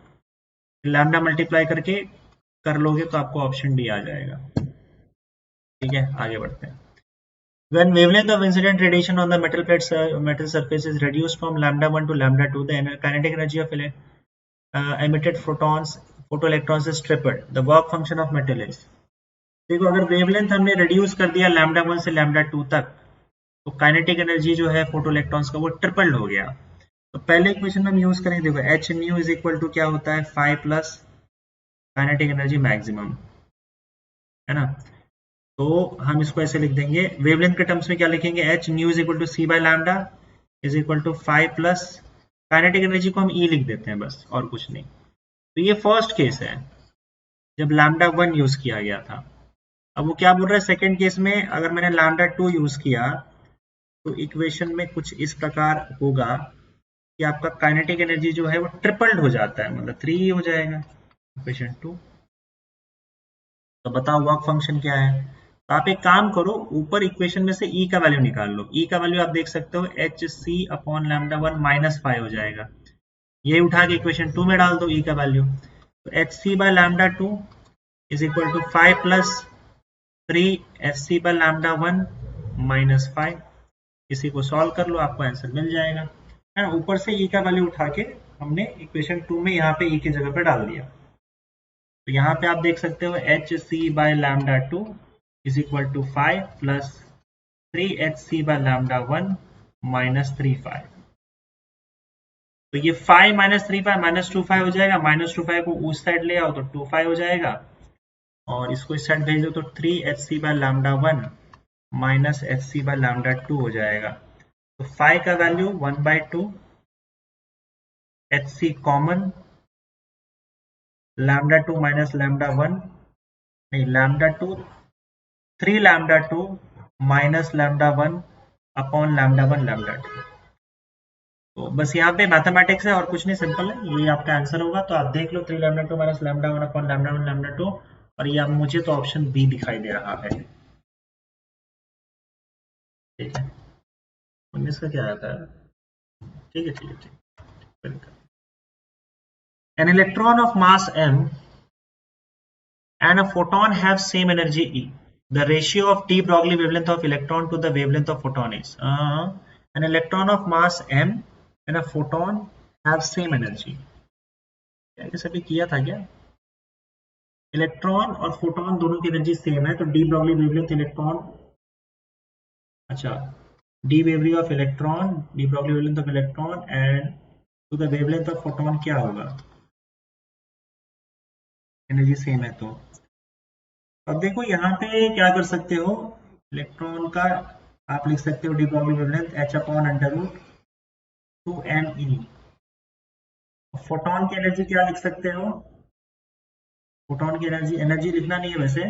लैम्डा मल्टीप्लाई करके कर लोगे तो आपको ऑप्शन डी आ जाएगा। ठीक है, आगे बढ़ते हैं। When wavelength of incident radiation on the metal plate metal surface is reduced from lambda 1 to lambda 2, the kinetic energy of emitted photons, photoelectrons is tripled. The work function of metal is, देखो अगर wavelength हमने reduce कर दिया lambda 1 से lambda 2 तक, तो kinetic energy जो है फोटो इलेक्ट्रॉन्स का वो ट्रिपल्ड हो गया। तो पहले इक्वेशन हम यूज करेंगे, देखो h nu is equal to क्या होता है, 5 प्लस काइनेटिक एनर्जी मैक्सिमम, है ना, तो हम इसको ऐसे लिख देंगे, वेवलेंथ के टर्म्स में क्या लिखेंगे, h nu is equal to c by lambda is equal to 5 plus kinetic energy को हम ई लिख देते हैं बस, और कुछ नहीं। तो ये फर्स्ट केस है जब लैम्डा 1 यूज किया गया था। अब वो क्या बोल रहा है, सेकेंड केस में अगर मैंने लैम्डा 2 यूज किया तो इक्वेशन में कुछ इस प्रकार होगा कि आपका काइनेटिक एनर्जी जो है वो ट्रिपल्ड हो जाता है, मतलब 3 हो जाएगा इक्वेशन 2। तो बताओ वर्क फंक्शन क्या है, तो आप एक काम करो, ऊपर इक्वेशन में से ई का वैल्यू निकाल लो, ई का वैल्यू आप देख सकते हो h c upon lambda 1 minus 5 हो जाएगा, ये उठा के इक्वेशन 2 में डाल दो ई का वैल्यू, तो h C by lambda 2 is equal to 5 plus 3 h C by lambda 1 minus 5, इसी को सॉल्व कर लो आपको आंसर मिल जाएगा, है ना। ऊपर से ई का वैल्यू उठा के हमने इक्वेशन 2 में यहाँ पे ई की जगह पे डाल दिया, तो यहाँ पे आप देख सकते हो h C by lambda 2 is equal to 5 plus 3 h C by lambda 1 minus 3/5, तो ये 5 माइनस 3/5 माइनस 2/5 हो जाएगा, माइनस 2/5 को उस साइड ले आओ तो 2/5 हो जाएगा, और इसको इस साइड भेज दो तो 3 h C by lambda 1 minus h C by lambda 2 हो जाएगा, तो 5 का value 1/2 h c common, lambda 2 minus lambda 1, नहीं lambda 2 3 lambda 2 minus lambda 1 upon lambda 1 lambda 2, तो बस यहाँ पे मैथमेटिक्स है और कुछ नहीं, सिंपल है, ये आपका आंसर होगा। तो आप देख लो 3 lambda 2 minus lambda 1 upon lambda 1 lambda 2, और ये अब मुझे तो ऑप्शन बी दिखाई दे रहा है। ठीक है, 19 का क्या आता है? ठीक है ठीक है ठीक है। An electron of mass m and a photon have same energy E. The ratio of de Broglie wavelength of electron to the wavelength of photon is an electron of mass m and a photon have same energy. क्या ये सभी किया था क्या? Electron और photon दोनों की energy same है, तो डी ब्रॉगली वेवलेंथ इलेक्ट्रॉन, अच्छा, de wavery of electron, de Broglie wavelength of electron and to the wavelength of photon क्या होगा? एनर्जी सेम है। तो अब देखो यहाँ पे क्या कर सकते हो, इलेक्ट्रॉन का आप लिख सकते हो de Broglie wavelength h upon under root 2me। Photon की एनर्जी क्या लिख सकते हो? फोटोन की एनर्जी, एनर्जी लिखना नहीं है वैसे,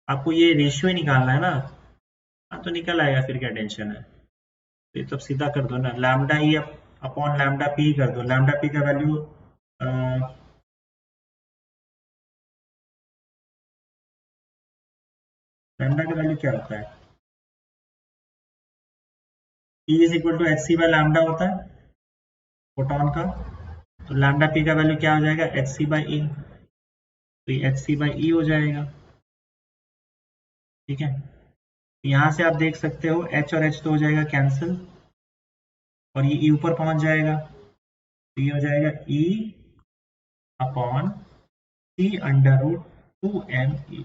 आपको ये रेशियो ही निकालना है ना। हाँ तो निकल आएगा, फिर क्या टेंशन है। तो ये तो सीधा कर दो ना, lambda E upon lambda p कर दो। लैम्डा पी का वैल्यू लैम्डा का वैल्यू क्या होता है? E is equal to h c by lambda होता है फोटोन का। तो लैम्डा पी का वैल्यू क्या हो जाएगा? H c by E. तो ये एच सी बाई ई हो जाएगा। ठीक है, यहाँ से आप देख सकते हो h और h तो हो जाएगा कैंसिल, और ये e ऊपर पहुंच जाएगा, तो ये हो जाएगा e अपॉन सी अंडर रूट 2me।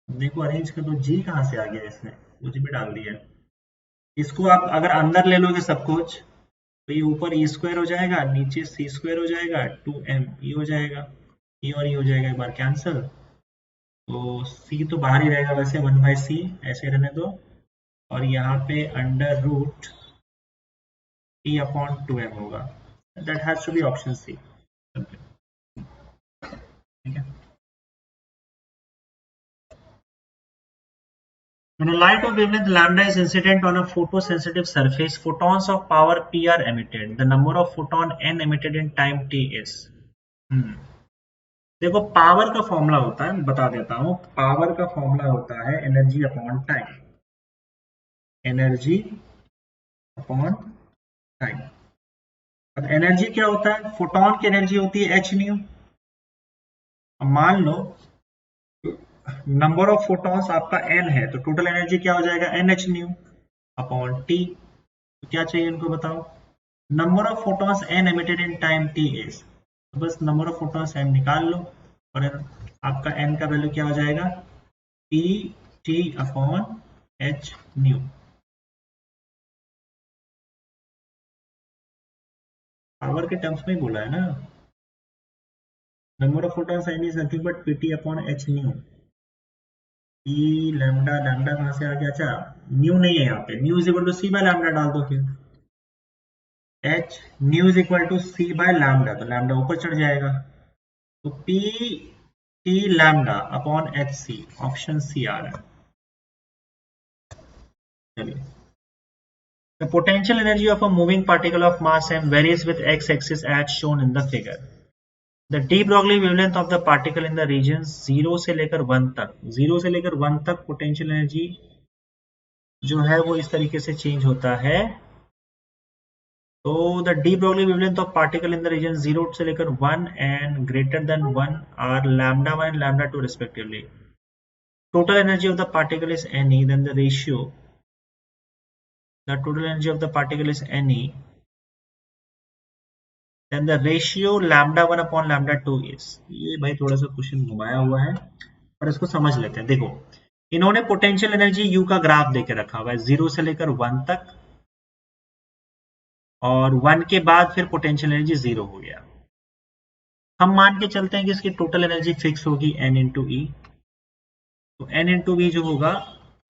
देखो अरेंज कर दो, g कहाँ से आ गया इसमें, कुछ भी डाल दिया। इसको आप अगर अंदर ले लोगे सब कुछ, तो ये ऊपर ई स्क्वायर हो जाएगा, नीचे सी स्क्वायर हो जाएगा, 2me हो जाएगा, e और e हो जाएगा एक बार कैंसिल। तो c तो बाहर ही रहेगा वैसे, 1/c ऐसे रहने दो, और यहाँ पे under root e upon 2m होगा। That has to be option C. ठीक है, when a light of wavelength lambda is incident on a photosensitive surface, photons of power p are emitted. The number of photon n emitted in time t is देखो power का formula होता है, बता देता हूं, power का formula होता है energy upon time, energy upon time. अब एनर्जी क्या होता है? फोटोन की एनर्जी होती है एच न्यू। अब मान लो नंबर ऑफ फोटॉन्स आपका n है, तो टोटल एनर्जी क्या हो जाएगा? N h nu upon t. तो क्या चाहिए इनको बताओ? Number of photons n emitted in time t is, तो बस नंबर ऑफ फोटॉन्स n निकाल लो, और आपका n का वैल्यू क्या हो जाएगा? p t upon h new. Power के टर्म्स में ही बोला है ना, number of photons n is nothing but pt upon h new. E lambda, lambda कहां से आ गया? अच्छा न्यू नहीं है यहाँ पे, nu is equal to c by lambda डाल दो, फिर h nu is equal to c by lambda, तो लैम्डा ऊपर चढ़ जाएगा, तो p t lambda upon h c, option सी आ रहा है। चलिए, the potential energy of a moving particle of mass m varies with x-axis as shown in the figure. The de Broglie wavelength of the particle in the regions 0 से लेकर 1 तक, 0 से लेकर 1 तक पोटेंशियल एनर्जी जो है वो इस तरीके से चेंज होता है। तो the de Broglie wavelength of particle in the region 0 से लेकर 1 and greater than 1 are lambda 1 and lambda 2 respectively. Total energy of the particle is Ne, then the ratio, the total energy of the particle is Ne, then the ratio lambda 1 upon lambda 2 is, ये भाई थोड़ा सा question घुमाया हुआ है, पर इसको समझ लेते हैं। देखो इन्होंने पोटेंशियल एनर्जी यू का ग्राफ देके रखा हुआ है 0 से लेकर 1 तक, और 1 के बाद फिर पोटेंशियल एनर्जी 0 हो गया। हम मान के चलते हैं कि इसकी टोटल एनर्जी फिक्स होगी n इंटू ई, तो n इंटू वी जो होगा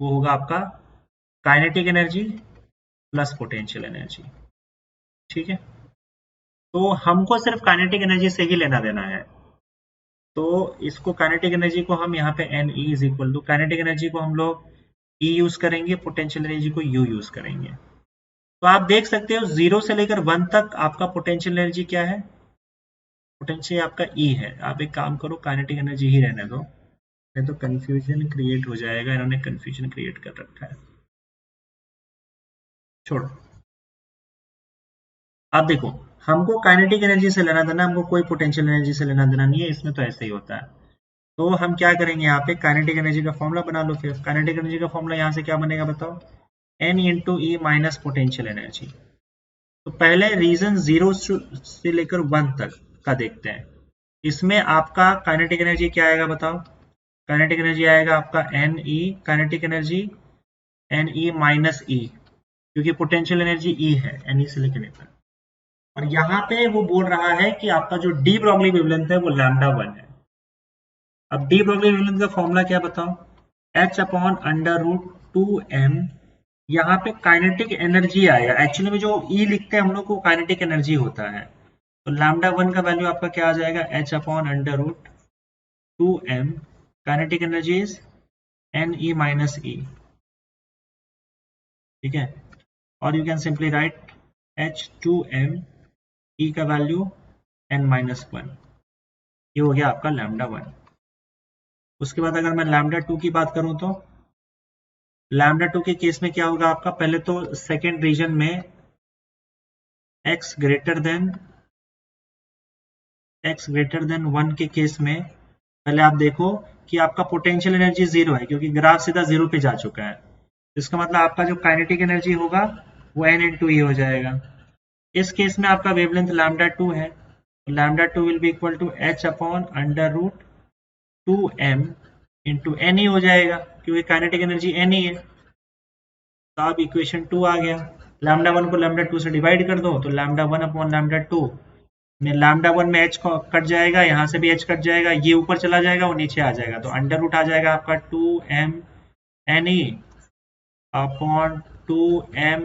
वो होगा आपका kinetic energy plus potential energy. ठीक है, तो हमको सिर्फ काइनेटिक एनर्जी से ही लेना देना है, तो इसको काइनेटिक एनर्जी को हम यहाँ पे n E is equal to, kinetic energy को हम लोग ई यूज करेंगे, पोटेंशियल एनर्जी को यू यूज करेंगे। तो आप देख सकते हो 0 से लेकर 1 तक आपका पोटेंशियल एनर्जी क्या है, पोटेंशियल आपका E है। आप एक काम करो, काइनेटिक एनर्जी ही रहने दो, नहीं तो कंफ्यूजन क्रिएट हो जाएगा, इन्होंने कंफ्यूजन क्रिएट कर रखा है, छोड़ो। आप देखो, हमको काइनेटिक एनर्जी से लेना देना, हमको कोई पोटेंशियल एनर्जी से लेना देना नहीं है, इसमें तो ऐसे ही होता है। तो हम क्या करेंगे, यहाँ पे काइनेटिक एनर्जी का फॉर्मूला बना लो। फिर काइनेटिक एनर्जी का फॉर्मूला यहाँ से क्या बनेगा बताओ, N into E minus potential energy. तो पहले रीजन 0 से लेकर 1 तक का देखते हैं। इसमें आपका काइनेटिक एनर्जी क्या आएगा बताओ, काइनेटिक एनर्जी आएगा आपका n E, kinetic energy n E minus E, क्योंकि पोटेंशियल एनर्जी ई है, एन ई से लेकर तक। और यहाँ पे वो बोल रहा है कि आपका जो डी ब्रॉगली वेवलेंथ है वो लैम्डा 1 है। अब डी ब्रॉगली वेवलेंथ का फॉर्मूला क्या बताओ, h upon under root 2m। यहाँ पे काइनेटिक एनर्जी आएगा, एक्चुअली में जो E लिखते हैं हम लोग को काइनेटिक एनर्जी होता है। तो लैम्डा 1 का वैल्यू आपका क्या आ जाएगा, h upon under root 2m, kinetic energy is n E minus E, ठीक है। और you can simply write h2m, E का वैल्यू n माइनस 1, ये हो गया आपका लैम्डा 1। उसके बाद अगर मैं लैम्डा 2 की बात करूं तो लैम्डा 2 के केस में क्या होगा आपका, पहले तो सेकेंड रीजन में x ग्रेटर देन 1 के केस में पहले आप देखो कि आपका पोटेंशियल एनर्जी 0 है, क्योंकि ग्राफ सीधा 0 पे जा चुका है। इसका मतलब आपका जो काइनेटिक एनर्जी होगा वो n इंटू ई हो जाएगा। इस केस में आपका वेवलेंथ लैम्डा 2 है, lambda 2 will be equal to h upon under root 2m into n E हो जाएगा, क्योंकि काइनेटिक एनर्जी एन ई है। तो अब इक्वेशन 2 आ गया, लैम्डा 1 को लैम्डा 2 से डिवाइड कर दो, तो लैम्डा 1 अपॉन लैम्डा 2 में लैम्डा 1 में h कट जाएगा, यहाँ से भी h कट जाएगा, ये ऊपर चला जाएगा, वो नीचे आ जाएगा, तो अंडर रूट आ जाएगा आपका 2m n E upon 2m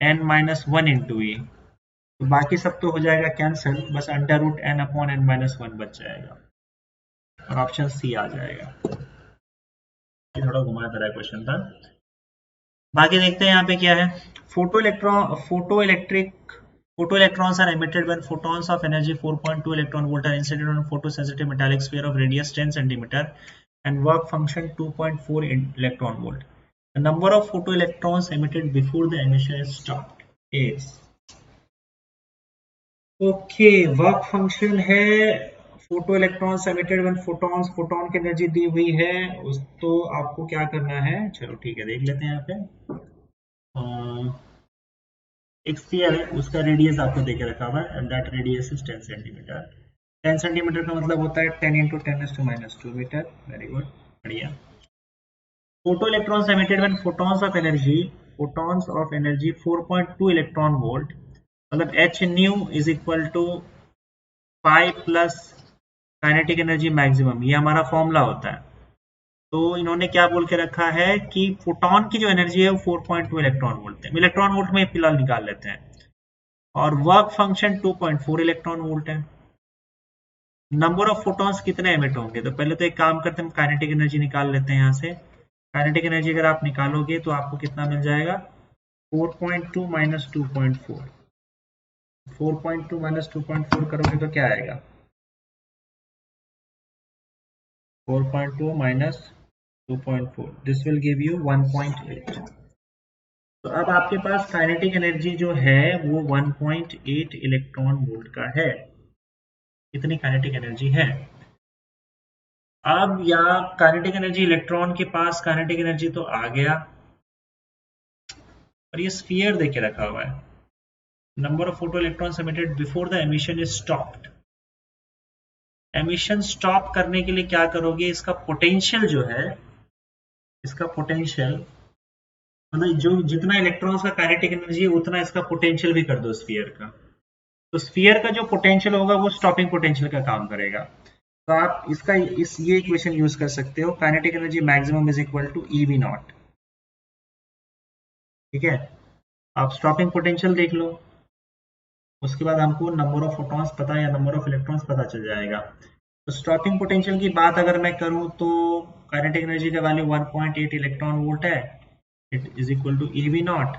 n minus 1 into E. तो बाकी सब तो हो जाएगा कैंसिल, बस under root n upon n minus 1 बच जाएगा और ऑप्शन सी आ जाएगा। ये थोड़ा घुमाया क्वेश्चन था। बाकी देखते हैं यहाँ पे क्या है, photo electrons are emitted when photons of energy 4.2 electron volt are incident on a photosensitive metallic sphere of radius 10 cm and work function 2.4 electron volt. The number of photoelectrons emitted before the emission is stopped is, okay, work function है photo electrons emitted when photon की energy दी हुई है उस, तो आपको क्या करना है, चलो ठीक है देख लेते हैं यहाँ पे। एक स्फीयर है, उसका रेडियस आपको देके रखा हुआ है, and that radius is 10 centimetre. 10 centimetre का मतलब होता है 10 इंटू 10⁻² मीटर। वेरी गुड, बढ़िया। Photo electrons emitted when photons of energy 4.2 electron volt, मतलब h nu is equal to 5 plus kinetic energy maximum, ये हमारा फॉर्मूला होता है। तो इन्होंने क्या बोल के रखा है कि फोटोन की जो एनर्जी है वो 4.2 इलेक्ट्रॉन वोल्ट है, इलेक्ट्रॉन वोल्ट में फिलहाल निकाल लेते हैं, और वर्क फंक्शन 2.4 इलेक्ट्रॉन वोल्ट है। नंबर ऑफ फोटॉन्स कितने एमिट होंगे, तो पहले तो एक काम करते हैं, काइनेटिक एनर्जी निकाल लेते हैं यहाँ से। काइनेटिक एनर्जी अगर आप निकालोगे तो आपको कितना मिल जाएगा, 4.2 माइनस 2.4, 4.2 माइनस 2.4 करोगे तो क्या आएगा, 4.2 minus 2.4, this will give you 1.8। तो अब आपके पास काइनेटिक एनर्जी जो है वो 1.8 इलेक्ट्रॉन वोल्ट का है, इतनी काइनेटिक एनर्जी है। अब या काइनेटिक एनर्जी, इलेक्ट्रॉन के पास काइनेटिक एनर्जी तो आ गया, और ये स्फीयर देके रखा हुआ है, number of photo electrons emitted before the emission is stopped. Emission stop करने के लिए क्या करोगे, इसका पोटेंशियल जो है, इसका पोटेंशियल मतलब जो जितना इलेक्ट्रॉन्स का काइनेटिक एनर्जी है उतना इसका पोटेंशियल भी कर दो स्फीयर का, तो स्फीयर का जो पोटेंशियल होगा वो स्टॉपिंग पोटेंशियल का काम करेगा। तो आप इसका ये इक्वेशन यूज कर सकते हो, kinetic energy maximum is equal to E V naught, ठीक है। आप स्टॉपिंग पोटेंशियल देख लो, उसके बाद हमको नंबर ऑफ फोटॉन्स पता या नंबर ऑफ इलेक्ट्रॉन्स पता चल जाएगा। तो स्टॉपिंग पोटेंशियल की बात अगर मैं करूं तो काइनेटिक एनर्जी का वैल्यू 1.8 इलेक्ट्रॉन वोल्ट है, it is equal to E V naught,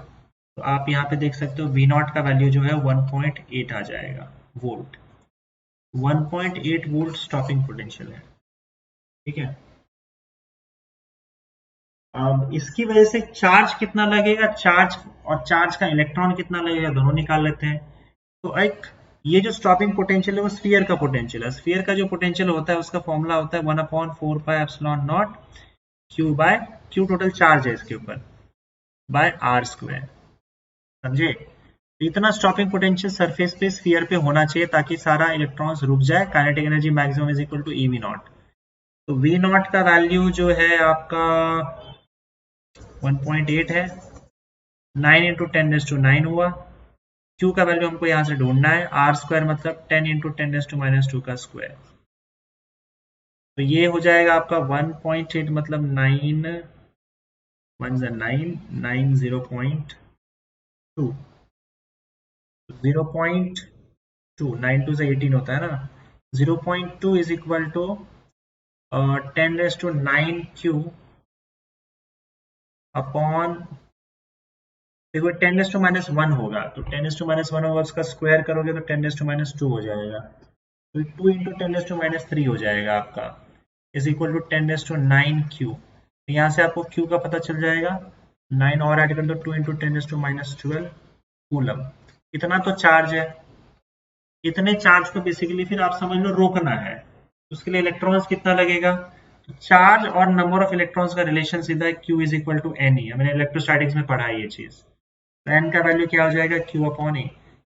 तो आप यहाँ पे देख सकते हो V नॉट का वैल्यू जो है 1.8 आ जाएगा वोल्ट। 1.8 वोल्ट स्टॉपिंग पोटेंशियल है, ठीक है। अब इसकी वजह से चार्ज कितना लगेगा, चार्ज और चार्ज का इलेक्ट्रॉन कितना लगेगा, दोनों निकाल लेते हैं। तो एक ये जो स्टॉपिंग पोटेंशियल है वो स्फीयर का पोटेंशियल है। स्फीयर का जो पोटेंशियल होता है उसका फॉर्मूला होता है 1/4πε0 q by q, total charge है इसके ऊपर, बाय आर स्क्वायर, समझे। तो इतना स्टॉपिंग पोटेंशियल सरफेस पे स्फीयर पे होना चाहिए ताकि सारा इलेक्ट्रॉन्स रुक जाए। Kinetic energy maximum is equal to E V naught. तो वी नॉट का वैल्यू जो है आपका 1.8 है, 9 इंटू 10⁻⁹ हुआ। Q का वैल्यू हमको यहाँ से ढूंढना है, आर स्क्वायर मतलब 10 इंटू 10⁻² का स्क्वायर। तो ये हो जाएगा आपका 1.8 मतलब 9 1 9 9 0.2 0.2 9 2 से 18 होता है ना, 0.2 इज इक्वल टू 10⁹ अपॉन, देखो 10⁻⁻1 होगा, तो 10⁻1 होगा, उसका स्क्वायर करोगे तो 10⁻² हो जाएगा। तो 2 इंटू 10⁻³ हो जाएगा आपका, इज इक्वल टू 10⁹ तो यहाँ से आपको Q का पता चल जाएगा, 9 और ऐड कर दो, 2 इंटू 10⁻12 कूलम। इतना तो चार्ज है। इतने चार्ज को बेसिकली फिर आप समझ लो रोकना है, उसके लिए इलेक्ट्रॉन्स कितना लगेगा। तो चार्ज और नंबर ऑफ इलेक्ट्रॉन्स का रिलेशन सीधा है Q is equal to n ही, हमने इलेक्ट्रोस्टैटिक्स में पढ़ा है ये चीज। तो एन का वैल्यू क्या हो जाएगा, Q अपॉन ए,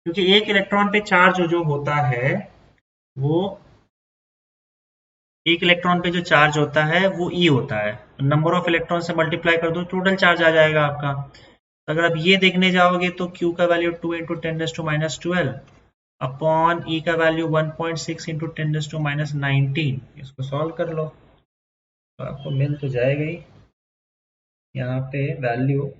क्योंकि एक इलेक्ट्रॉन पे चार्ज जो होता है वो, एक इलेक्ट्रॉन पे जो चार्ज होता है वो E होता है, नंबर ऑफ इलेक्ट्रॉन से मल्टीप्लाई कर दो टोटल चार्ज आ जाएगा आपका। अगर आप ये देखने जाओगे तो Q का वैल्यू 2 इंटू 10⁻12 अपॉन E का वैल्यू 1.6 इंटू 10⁻19, इसको सॉल्व कर लो तो आपको मिल तो जाएगा ही यहाँ पे वैल्यू।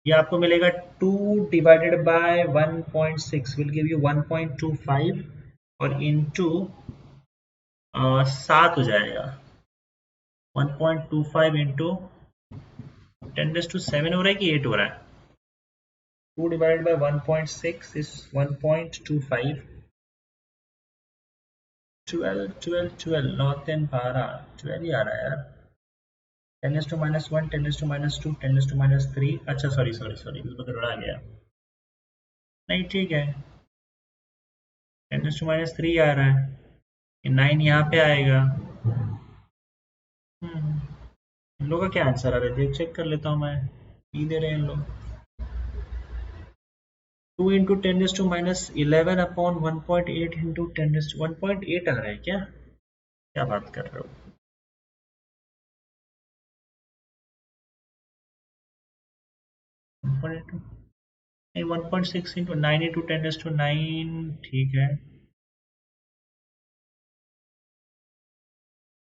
ये आपको मिलेगा 2 divided by 1.6 will give you 1.25 और इंटू 7 हो जाएगा, 1.25 इंटू 10⁻7 हो रहा है कि 8 हो रहा है, 2 डिवाइडेड बाय 1.6 इज 1.25, 12 12 12 9 10 12 12 ही आ रहा है यार, 10⁻1 10⁻2 10⁻3, अच्छा सॉरी सॉरी सॉरी इसमें गड़बड़ा गया, नहीं ठीक है, 10⁻3 आ रहा है, 9 यहाँ पे आएगा। इन लोगों का क्या आंसर आ रहा है चेक कर लेता हूँ मैं, ई दे रहे हैं इन लोग। 2 इंटू 10⁻11 अपॉन 1.8 इंटू 1.8 आ रहा है क्या, क्या बात कर रहे हो। नहीं 1.6 इंटू 9 इंटू 10⁻9 ठीक है।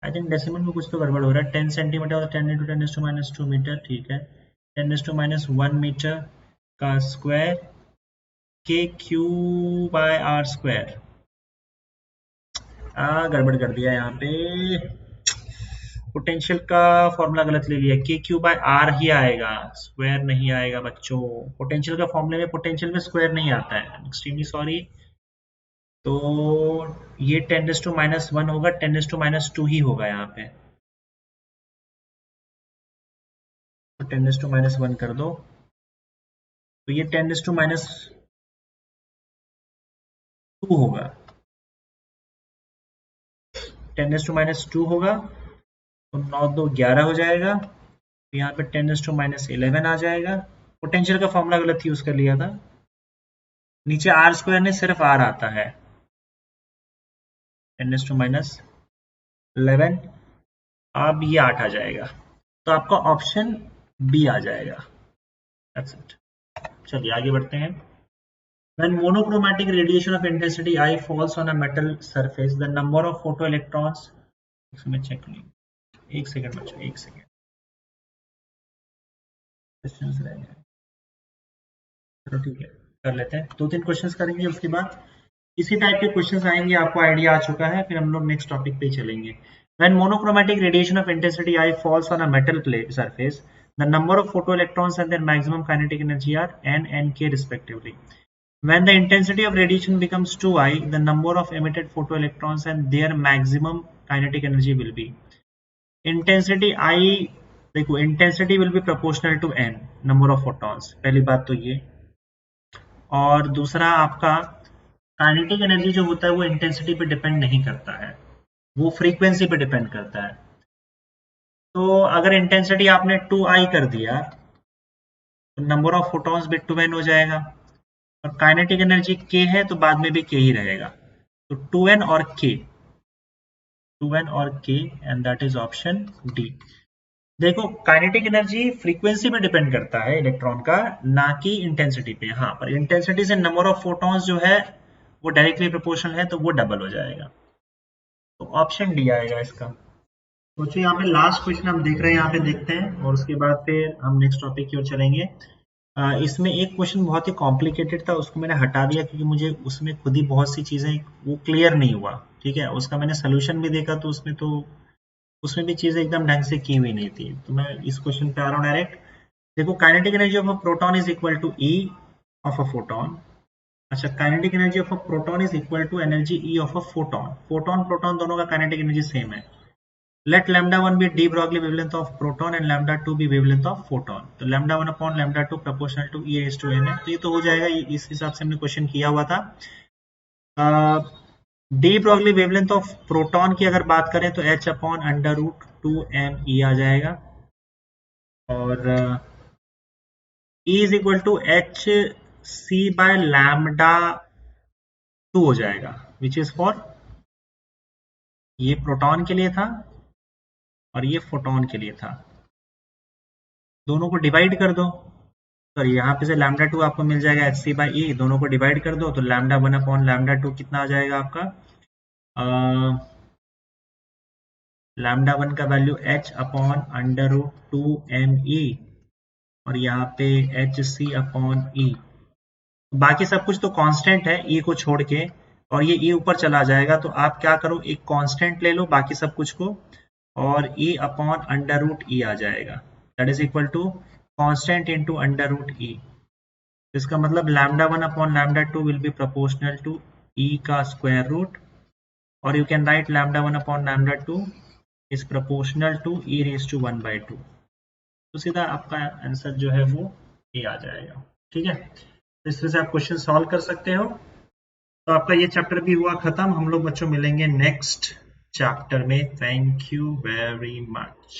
आई थिंक डेसिमल में कुछ तो गड़बड़ हो रहा है, 10 सेंटीमीटर और 10 इंटू 10⁻2 मीटर, ठीक है। 10⁻1 मीटर का स्क्वायर के क्यू बाय आर स्क्वायर, गड़बड़ कर दिया यहाँ पे, पोटेंशियल का फॉर्मूला गलत ले लिया, के क्यू बाय आर ही आएगा, स्क्वायर नहीं आएगा बच्चों। पोटेंशियल का फॉर्मूले में पोटेंशियल में स्क्वायर नहीं आता है, एक्सट्रीमली सॉरी। तो ये 10⁻1 होगा, 10⁻2 ही होगा यहाँ पे, तो 10⁻1 कर दो, तो ये 10⁻2 होगा, 10⁻2 होगा, तो 9 2 11 हो जाएगा, तो यहाँ पे 10⁻11 आ जाएगा। पोटेंशियल का फॉर्मूला गलत यूज कर लिया था, नीचे आर स्क्वायर ने सिर्फ आर आता है, 10⁻11, अब ये 8 आ जाएगा, तो आपका ऑप्शन बी आ जाएगा। That's it. चलिए आगे बढ़ते हैं। When monochromatic radiation of intensity I falls on a metal surface, the number of photoelectrons, इसमें चेक नहीं, एक सेकंड बच्चों, एक सेकंड, क्वेश्चंस रह गए, चलो ठीक है कर लेते हैं, 2-3 क्वेश्चंस करेंगे, उसके बाद इसी टाइप के क्वेश्चंस आएंगे, आपको आइडिया आ चुका है, फिर हम लोग नेक्स्ट टॉपिक पे चलेंगे। When monochromatic radiation of intensity I falls on a metal plate surface, The number of photoelectrons and their maximum kinetic energy are n and k respectively. When the intensity of radiation becomes too high, the number of emitted photoelectrons and their maximum kinetic energy will be. Intensity I, देखो intensity will be proportional to n, number of photons, पहली बात तो ये. और दूसरा आपका kinetic energy जो होता है वो इंटेंसिटी पे डिपेंड नहीं करता है, वो फ्रीक्वेंसी पे डिपेंड करता है. तो अगर इंटेंसिटी आपने 2i कर दिया तो नंबर ऑफ फोटॉन्स भी 2n हो जाएगा, और काइनेटिक एनर्जी k है तो बाद में भी k ही रहेगा. तो 2n और k, 2n और k, and that is option D. देखो काइनेटिक एनर्जी फ्रीक्वेंसी पे डिपेंड करता है इलेक्ट्रॉन का, ना कि इंटेंसिटी पे. हाँ, पर इंटेंसिटी से नंबर ऑफ फोटॉन्स जो है वो डायरेक्टली प्रोपोर्शनल है, तो वो डबल हो जाएगा. तो ऑप्शन डी आएगा इसका. सोचिए यहाँ पे लास्ट क्वेश्चन हम देख रहे हैं, यहाँ पे देखते हैं और उसके बाद फिर हम नेक्स्ट टॉपिक की ओर चलेंगे. इसमें एक क्वेश्चन बहुत ही कॉम्प्लिकेटेड था, उसको मैंने हटा दिया क्योंकि मुझे उसमें खुद ही बहुत सी चीजें वो क्लियर नहीं हुआ. ठीक है, उसका मैंने सोल्यूशन भी देखा तो उसमें भी चीजें एकदम ढंग से की हुई नहीं थी. तो मैं इस क्वेश्चन पे आ रहा हूँ डायरेक्ट. देखो kinetic energy of a proton is equal to E of a photon. अच्छा, kinetic energy of a proton is equal to energy E of a photon. Photon proton दोनों का काइनेटिक एनर्जी सेम है. Let lambda 1 be de Broglie wavelength of proton and lambda 2 be wavelength of photon. तो lambda 1 upon lambda 2 proportional to e raised to n है. तो ये तो हो जाएगा, इस हिसाब से हमने क्वेश्चन किया हुआ था. de Broglie wavelength of proton की अगर बात करें तो h upon under root 2m e आ जाएगा, और e is equal to h c by lambda 2 हो जाएगा, which is for, ये प्रोटॉन के लिए था और ये फोटोन के लिए था. दोनों को डिवाइड कर दो, सॉरी यहाँ पे से लैम्डा 2 आपको मिल जाएगा एच सी बाई ई, दोनों को डिवाइड कर दो तो लैम्डा 1 अपॉन लैम्डा 2 कितना आ जाएगा आपका, लैम्डा 1 का value h upon under root 2me, और यहाँ पे एच सी अपॉन ई. बाकी सब कुछ तो कांस्टेंट है e को छोड़ के, और ये e ऊपर चला जाएगा. तो आप क्या करो, एक कांस्टेंट ले लो बाकी सब कुछ को, और e upon under root E आ जाएगा. That is equal to constant into under root E. इसका मतलब lambda 1 upon lambda 2 will be proportional to e का स्क्वायर रूट, और you can write lambda 1 upon lambda 2 is proportional to e raise to 1/2. तो सीधा आपका answer जो है वो ए आ जाएगा. ठीक है, इस तरह से आप क्वेश्चन सॉल्व कर सकते हो. तो आपका ये चैप्टर भी हुआ खत्म. हम लोग बच्चों मिलेंगे नेक्स्ट चैप्टर में. Thank you very much.